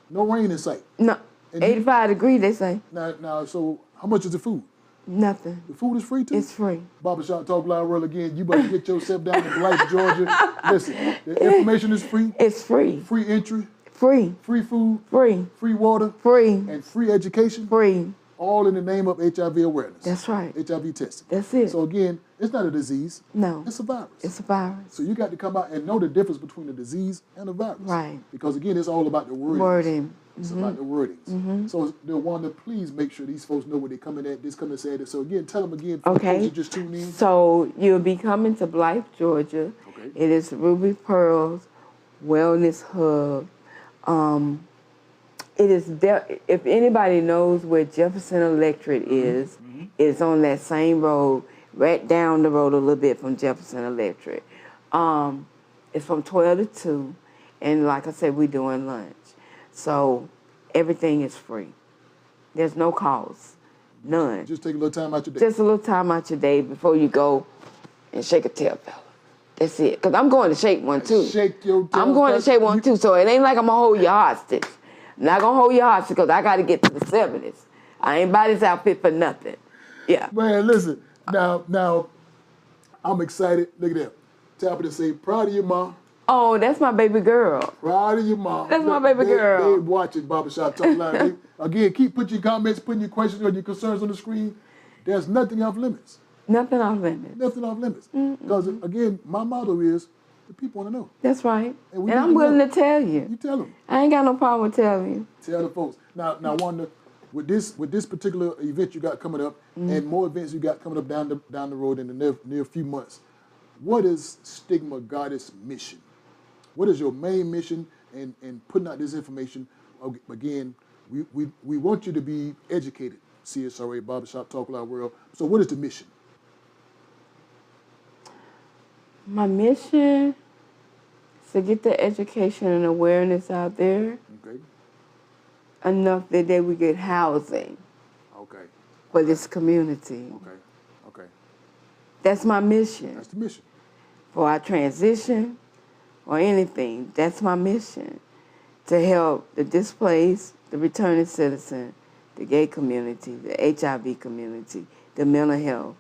No rain in sight. No. And 85 degrees, they say. Now, so how much is the food? Nothing. The food is free too? It's free. Barbershop Talk Live World again. You better get yourself down to Blythe, Georgia. Listen, the information is free. It's free. Free entry. Free. Free food. Free. Free water. Free. And free education. Free. All in the name of HIV awareness. That's right. HIV testing. That's it. So again, it's not a disease. No. It's a virus. It's a virus. So you got to come out and know the difference between a disease and a virus. Right. Because again, it's all about the wording. Wording. It's about the wordings. So the Wanda, please make sure these folks know what they're coming at, this coming Saturday. So again, tell them again for the folks who just tuned in. So you'll be coming to Blythe, Georgia. Okay. It is Ruby Pearl's Wellness Hub. It is if anybody knows where Jefferson Electric is, it's on that same road, right down the road a little bit from Jefferson Electric. It's from 12 to 2, and like I said, we're doing lunch. So everything is free. There's no cost, none. Just take a little time out your day. Just a little time out your day before you go and shake a tail fella. That's it. Because I'm going to shake one too. Shake your tail. I'm going to shake one too, so it ain't like I'm going to hold your hostage. I'm not going to hold your hostage because I got to get to the 70s. I ain't buy this outfit for nothing. Yeah. Man, listen. Now, I'm excited. Look at that. Tap it and say, proud of your mom. Oh, that's my baby girl. Proud of your mom. That's my baby girl. They watching Barbershop Talk Live. Again, keep putting your comments, putting your questions or your concerns on the screen. There's nothing off limits. Nothing off limits. Nothing off limits. Because, again, my motto is, the people want to know. That's right. And I'm willing to tell you. You tell them. I ain't got no problem with telling you. Tell the folks. Now, Wanda, with this particular event you got coming up, and more events you got coming up down the road in the near few months, what is Stigmagoddess' mission? What is your main mission in putting out this information? Again, we want you to be educated, CSRA, Barbershop Talk Live World. So what is the mission? My mission is to get the education and awareness out there. Okay. Enough that they would get housing. Okay. For this community. Okay. That's my mission. That's the mission. For our transition or anything, that's my mission. To help the displaced, the returning citizen, the gay community, the HIV community, the mental health,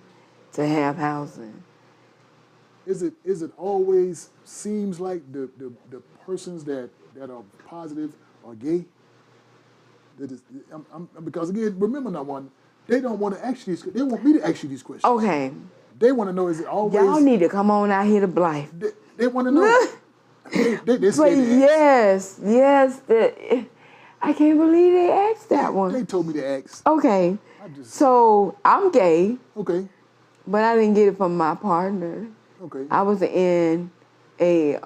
to have housing. Is it always seems like the persons that are positive are gay? Because again, remember now, one, they don't want to ask you these. They want me to ask you these questions. Okay. They want to know, is it always? Y'all need to come on out here to Blythe. They want to know. they But yes, I can't believe they asked that one. They told me to ask. Okay. So I'm gay. Okay. But I didn't get it from my partner. Okay. I was in a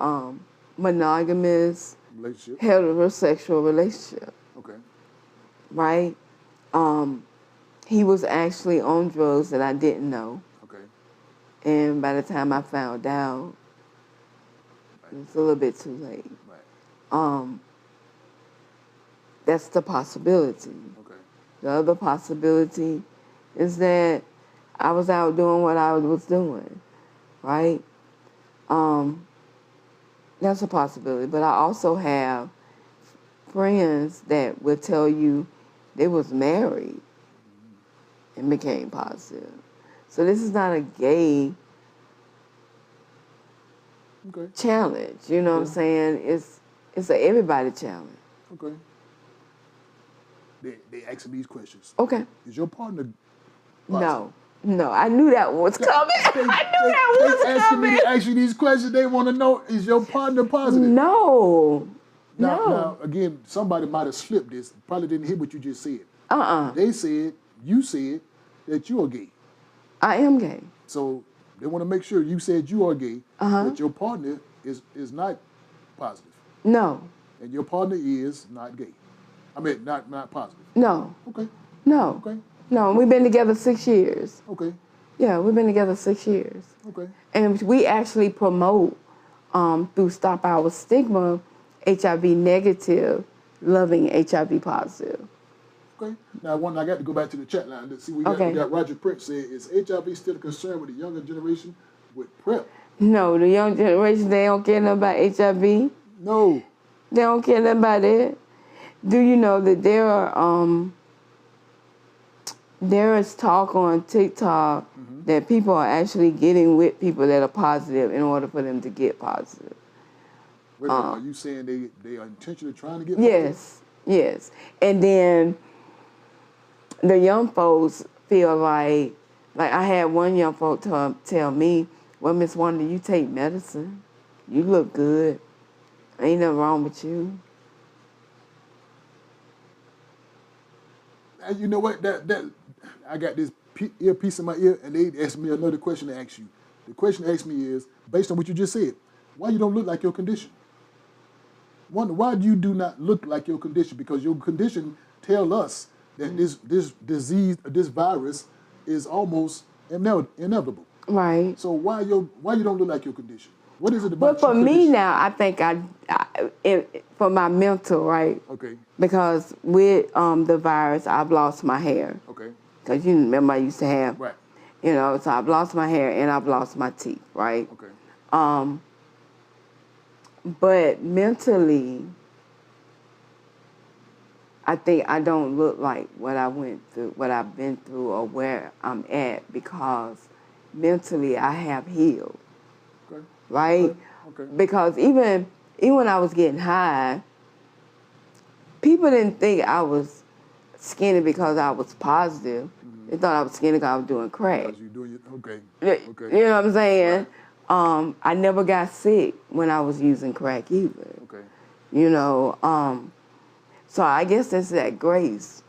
monogamous Relationship. heterosexual relationship. Okay. Right? He was actually on drugs that I didn't know. Okay. And by the time I found out, it was a little bit too late. Right. That's the possibility. Okay. The other possibility is that I was out doing what I was doing, right? That's a possibility. But I also have friends that will tell you they was married and became positive. So this is not a gay challenge. You know what I'm saying? It's a everybody challenge. Okay. They asking these questions. Okay. Is your partner No. No, I knew that one was coming. I knew that one was They asking coming. me to ask you these questions. They want to know, is your partner positive? No. Now, again, somebody might have slipped this. Probably didn't hear what you just said. You said that you are gay. I am gay. So they want to make sure you said you are gay, but your partner is not positive. No. And your partner is not gay. I mean, not positive. No. Okay. No. Okay. No, we've been together 6 years. Okay. Yeah, we've been together 6 years. Okay. And we actually promote through Stop Our Stigma, HIV negative, loving HIV positive. Okay. Now, I got to go back to the chat line. Let's see, we Okay. got Roger Prince said, is HIV still a concern with the younger generation with PrEP? No, the young generation, they don't care nothing about HIV. No. They don't care nothing about it. Do you know that there is talk on TikTok that people are actually getting with people that are positive in order for them to get positive? Wait a minute, are you saying they are intentionally trying to get positive? Yes. And then the young folks feel like I had one young folk tell me, well, Miss Wanda, you take medicine. You look good. Ain't nothing wrong with you. And you know what? That I got this earpiece in my ear, and they asked me another question to ask you. The question they asked me is, based on what you just said, why you don't look like your condition? Wonder, why do you do not look like your condition? Because your condition tell us that this disease, this virus, is almost inevitable. Right. So why you don't look like your condition? What is it about? But for your me condition? now, I think for my mental, right? Okay. Because with the virus, I've lost my hair. Okay. Because you remember I used to have, Right. So I've lost my hair and I've lost my teeth, right? Okay. But mentally, I think I don't look like what I went through, what I've been through, or where I'm at, because mentally I have healed. Okay. Right? Okay. Because even when I was getting high, people didn't think I was skinny because I was positive. They thought I was skinny because I was doing crack. Because you doing okay. You know what I'm saying? Right. I never got sick when I was using crack either. Okay. So I guess that's that grace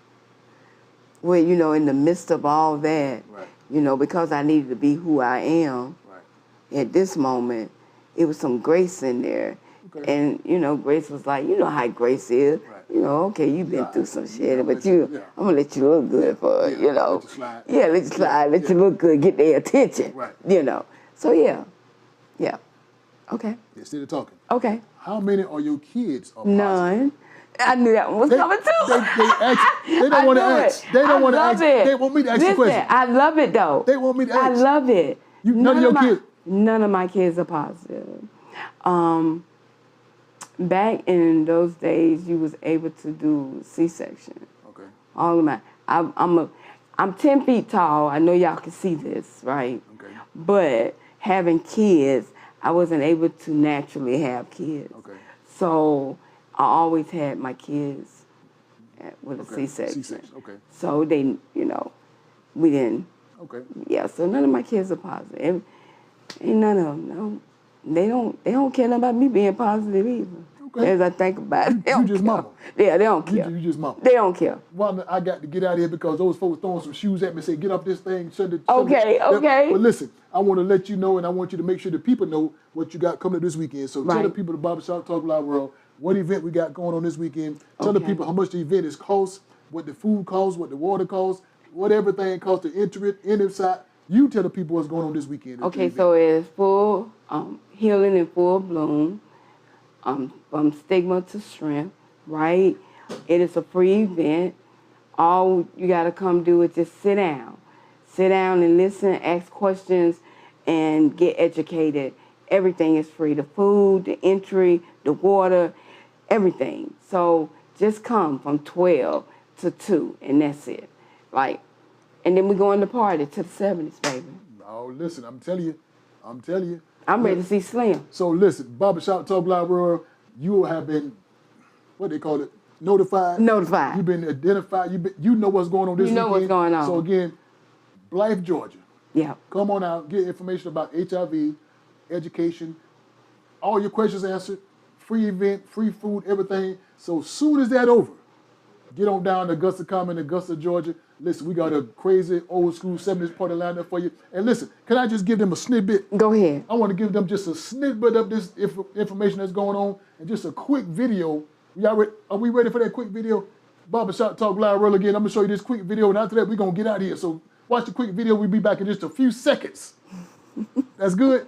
where, in the midst of all that, right. Because I needed to be who I am right. at this moment, it was some grace in there. Okay. And, Grace was like, how Grace is. Right. Okay, you've been through some shit, but I'm I'm going to let you look good for it, Let you slide. Yeah, let you slide, let you look good, get their attention, Right. So, yeah. Okay. Instead of talking. Okay. How many are your kids are positive? None. I knew that one was coming too. They don't want to ask. They don't want to ask. They want me to ask the question. I love it though. They want me to ask. I love it. None of your kids. None of my kids are positive. Back in those days, you was able to do C-section. Okay. All of my. I'm 10 feet tall. I know y'all can see this, right? Okay. But having kids, I wasn't able to naturally have kids. Okay. So I always had my kids with a C-section. C-section. Okay. So they, we didn't. Okay. Yeah. So none of my kids are positive. Ain't none of them. No. They don't care about me being positive either. Okay. As I think about it, You just mama. Yeah, they don't care. You just mama. They don't care. Well, I got to get out of here because those folks throwing some shoes at me and say, get up this thing. Okay. But listen, I want to let you know, and I want you to make sure the people know what you got coming up this weekend. So tell the people the Barbershop Talk Live World what event we got going on this weekend. Tell the people how much the event is cost, what the food costs, what the water costs, what everything costs to enter it, inside. You tell the people what's going on this weekend. Okay, so it's full healing in full bloom, from stigma to strength, right? It is a free event. All you got to come do is just sit down and listen, ask questions, and get educated. Everything is free. The food, the entry, the water, everything. So just come from 12 to 2, and that's it. And then we go in the party to the 70s, baby. Oh, listen, I'm telling you. I'm ready to see Slim. So listen, Barbershop Talk Live World, you have been, what they call it, notified. Notified. You've been identified. You know what's going on this weekend. You know what's going on. So again, Blythe, Georgia. Yeah. Come on out, get information about HIV, education, all your questions answered, free event, free food, everything. So soon as that over, get on down to Augusta Common, Augusta, Georgia. Listen, we got a crazy old school 70s party lined up for you. And listen, can I just give them a snippet? Go ahead. I want to give them just a snippet of this information that's going on and just a quick video. Are we ready for that quick video? Barbershop Talk Live roll again. I'm going to show you this quick video, and after that, we're going to get out of here. So watch the quick video. We'll be back in just a few seconds. That's good?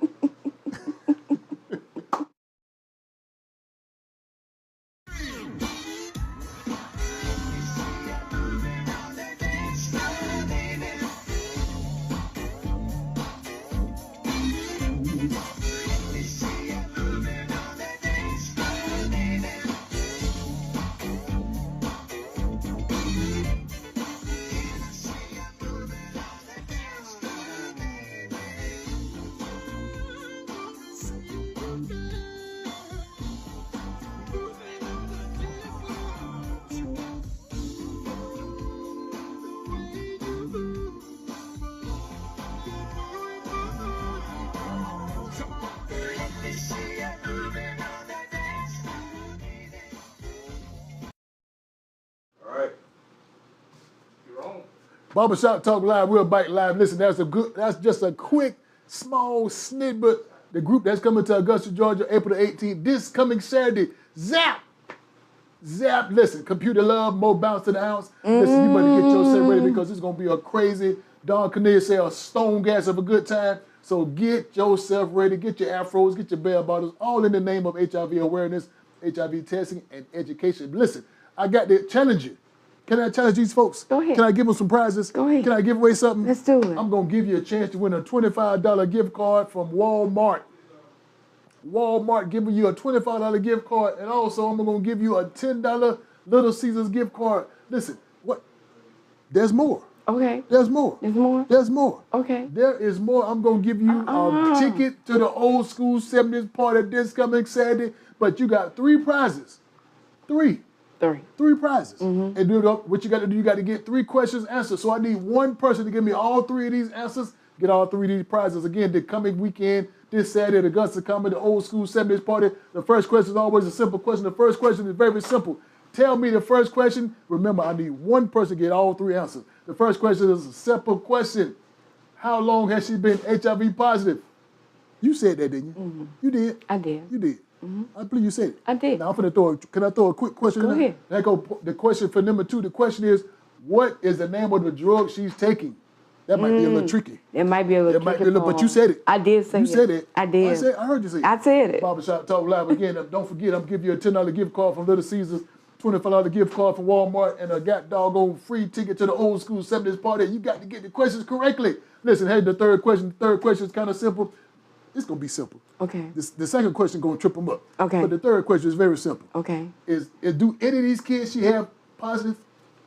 Barbershop Talk Live, we'll bite live. Listen, that's just a quick, small snippet. The group that's coming to Augusta, Georgia, April the 18th, this coming Saturday. Zap! Listen, Computer Love, more bounce to the ounce. Listen, you better get yourself ready because it's going to be a crazy, Don Collier say, a stone gas of a good time. So get yourself ready. Get your afros, get your bell bottles, all in the name of HIV awareness, HIV testing, and education. Listen, I got to challenge you. Can I challenge these folks? Go ahead. Can I give them some prizes? Go ahead. Can I give away something? Let's do it. I'm going to give you a chance to win a $25 gift card from Walmart. Walmart giving you a $25 gift card, and also I'm going to give you a $10 Little Caesars gift card. Listen, what? There's more. Okay. There's more. There's more? There's more. Okay. There is more. I'm going to give you a ticket to the old school 70s party this coming Saturday, but you got 3 prizes. 3 prizes. And what you got to do, you got to get 3 questions answered. So I need one person to give me all 3 of these answers, get all 3 of these prizes. Again, the coming weekend, this Saturday at Augusta Common, the old school 70s party. The first question is always a simple question. The first question is very simple. Tell me the first question. Remember, I need one person to get all 3 answers. The first question is a simple question. How long has she been HIV positive? You said that, didn't you? You did. I did. You did. I believe you said it. I did. Now, can I throw a quick question Go in there? ahead. There go the question for number 2. The question is, what is the name of the drug she's taking? That might be a little tricky. It might be a little tricky. But you said it. I did say it. You said it. I did. I heard you say it. I said it. Barbershop Talk Live again. Don't forget, I'm giving you a $10 gift card from Little Caesars, $25 gift card from Walmart, and a doggone free ticket to the old school 70s party. You got to get the questions correctly. Listen, hey, the third question is kind of simple. It's going to be simple. Okay. The second question is going to trip them up. Okay. But the third question is very simple. Okay. Do any of these kids she have positive?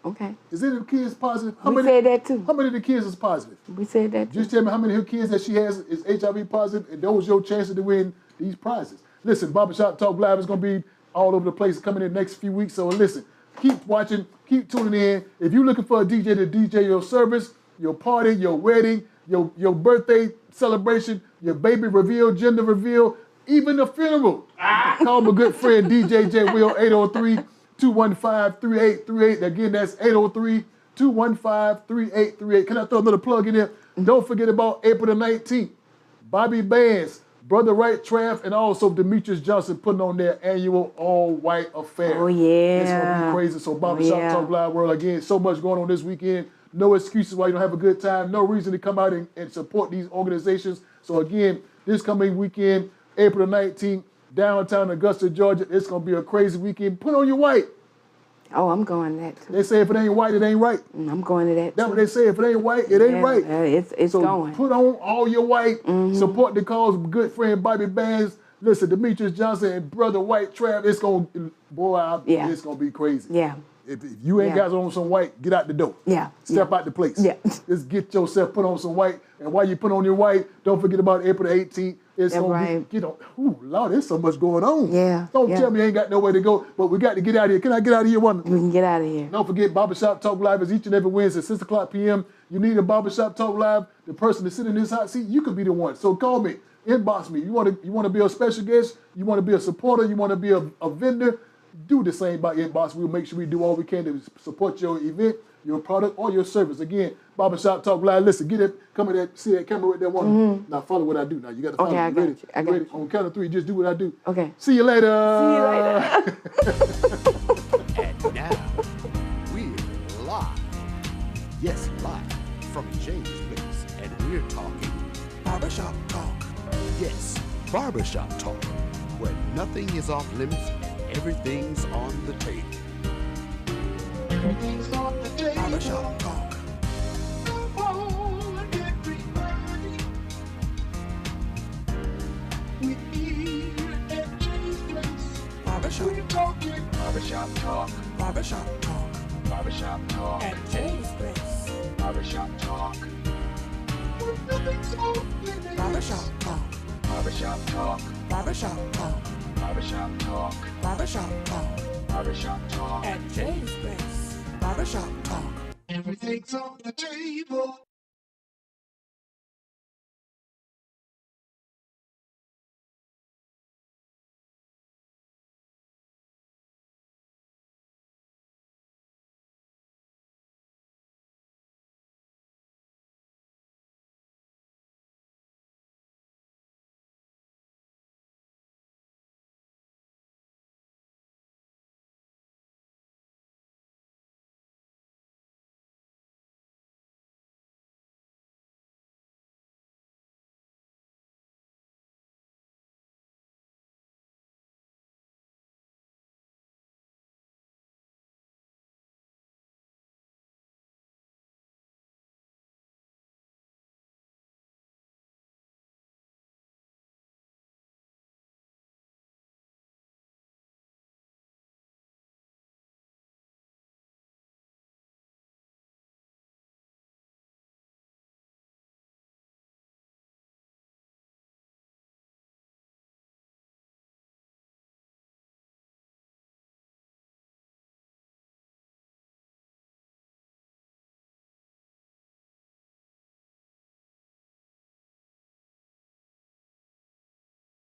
Okay. Is any of the kids positive? We said that too. How many of the kids is positive? We said that too. Just tell me how many of her kids that she has is HIV positive, and those your chances to win these prizes. Listen, Barbershop Talk Live is going to be all over the place coming in the next few weeks. So listen, keep watching, keep tuning in. If you're looking for a DJ to DJ your service, your party, your wedding, your birthday celebration, your baby reveal, gender reveal, even the funeral, call my good friend DJ J Will, 803-215-3838. Again, that's 803-215-3838. Can I throw another plug in there? Don't forget about April the 19th. Bobby Bands, Brother Wright Traff, and also Demetrius Johnson putting on their annual all-white affair. Oh, yeah. It's going to be crazy. So Barbershop Talk Live World, again, so much going on this weekend. No excuses why you don't have a good time. No reason to come out and support these organizations. So again, this coming weekend, April the 19th, downtown Augusta, Georgia, it's going to be a crazy weekend. Put on your white. Oh, I'm going to that too. They say if it ain't white, it ain't right. I'm going to that too. That's what they say. If it ain't white, it ain't right. It's so going. Put on all your white. Support the cause of good friend Bobby Bands. Listen, Demetrius Johnson and Brother White Trav. It's going to, it's going to be crazy. Yeah. If you ain't got on some white, get out the door. Yeah. Step out the place. Yeah. Just get yourself, put on some white. And while you put on your white, don't forget about April the 18th. It's going to be, ooh, Lord, there's so much going on. Yeah. Don't tell me you ain't got nowhere to go, but we got to get out of here. Can I get out of here, Wanda? We can get out of here. Don't forget, Barbershop Talk Live is each and every Wednesday at 6 o'clock p.m. You need a Barbershop Talk Live, the person to sit in this hot seat, you could be the one. So call me, inbox me. You want to be a special guest, you want to be a supporter, you want to be a vendor, do the same by inbox. We'll make sure we do all we can to support your event, your product, or your service. Again, Barbershop Talk Live. Listen, get it, come in there, see that camera right there. Now follow what I do. Now you got to follow. Okay, I got ready? you. I got ready? you. On count of 3, just do what I do. Okay. See you later. See you later. And now, we're live. Yes, live from James Place. And we're talking, Barbershop Talk. yes, Barbershop Talk, where nothing is off limits and everything's on the table. Everything's on the table. Barbershop Talk. Oh, and everybody. We here at James Place. Barbershop. We're talking barbershop talk. Barbershop Talk. Barbershop talk. At James Place. Barbershop talk. Where nothing's off limits. Barbershop Talk. Barbershop talk. Barbershop Talk. Barbershop talk. Barbershop Talk. Barbershop talk. At James Place. Barbershop Talk. Everything's on the table.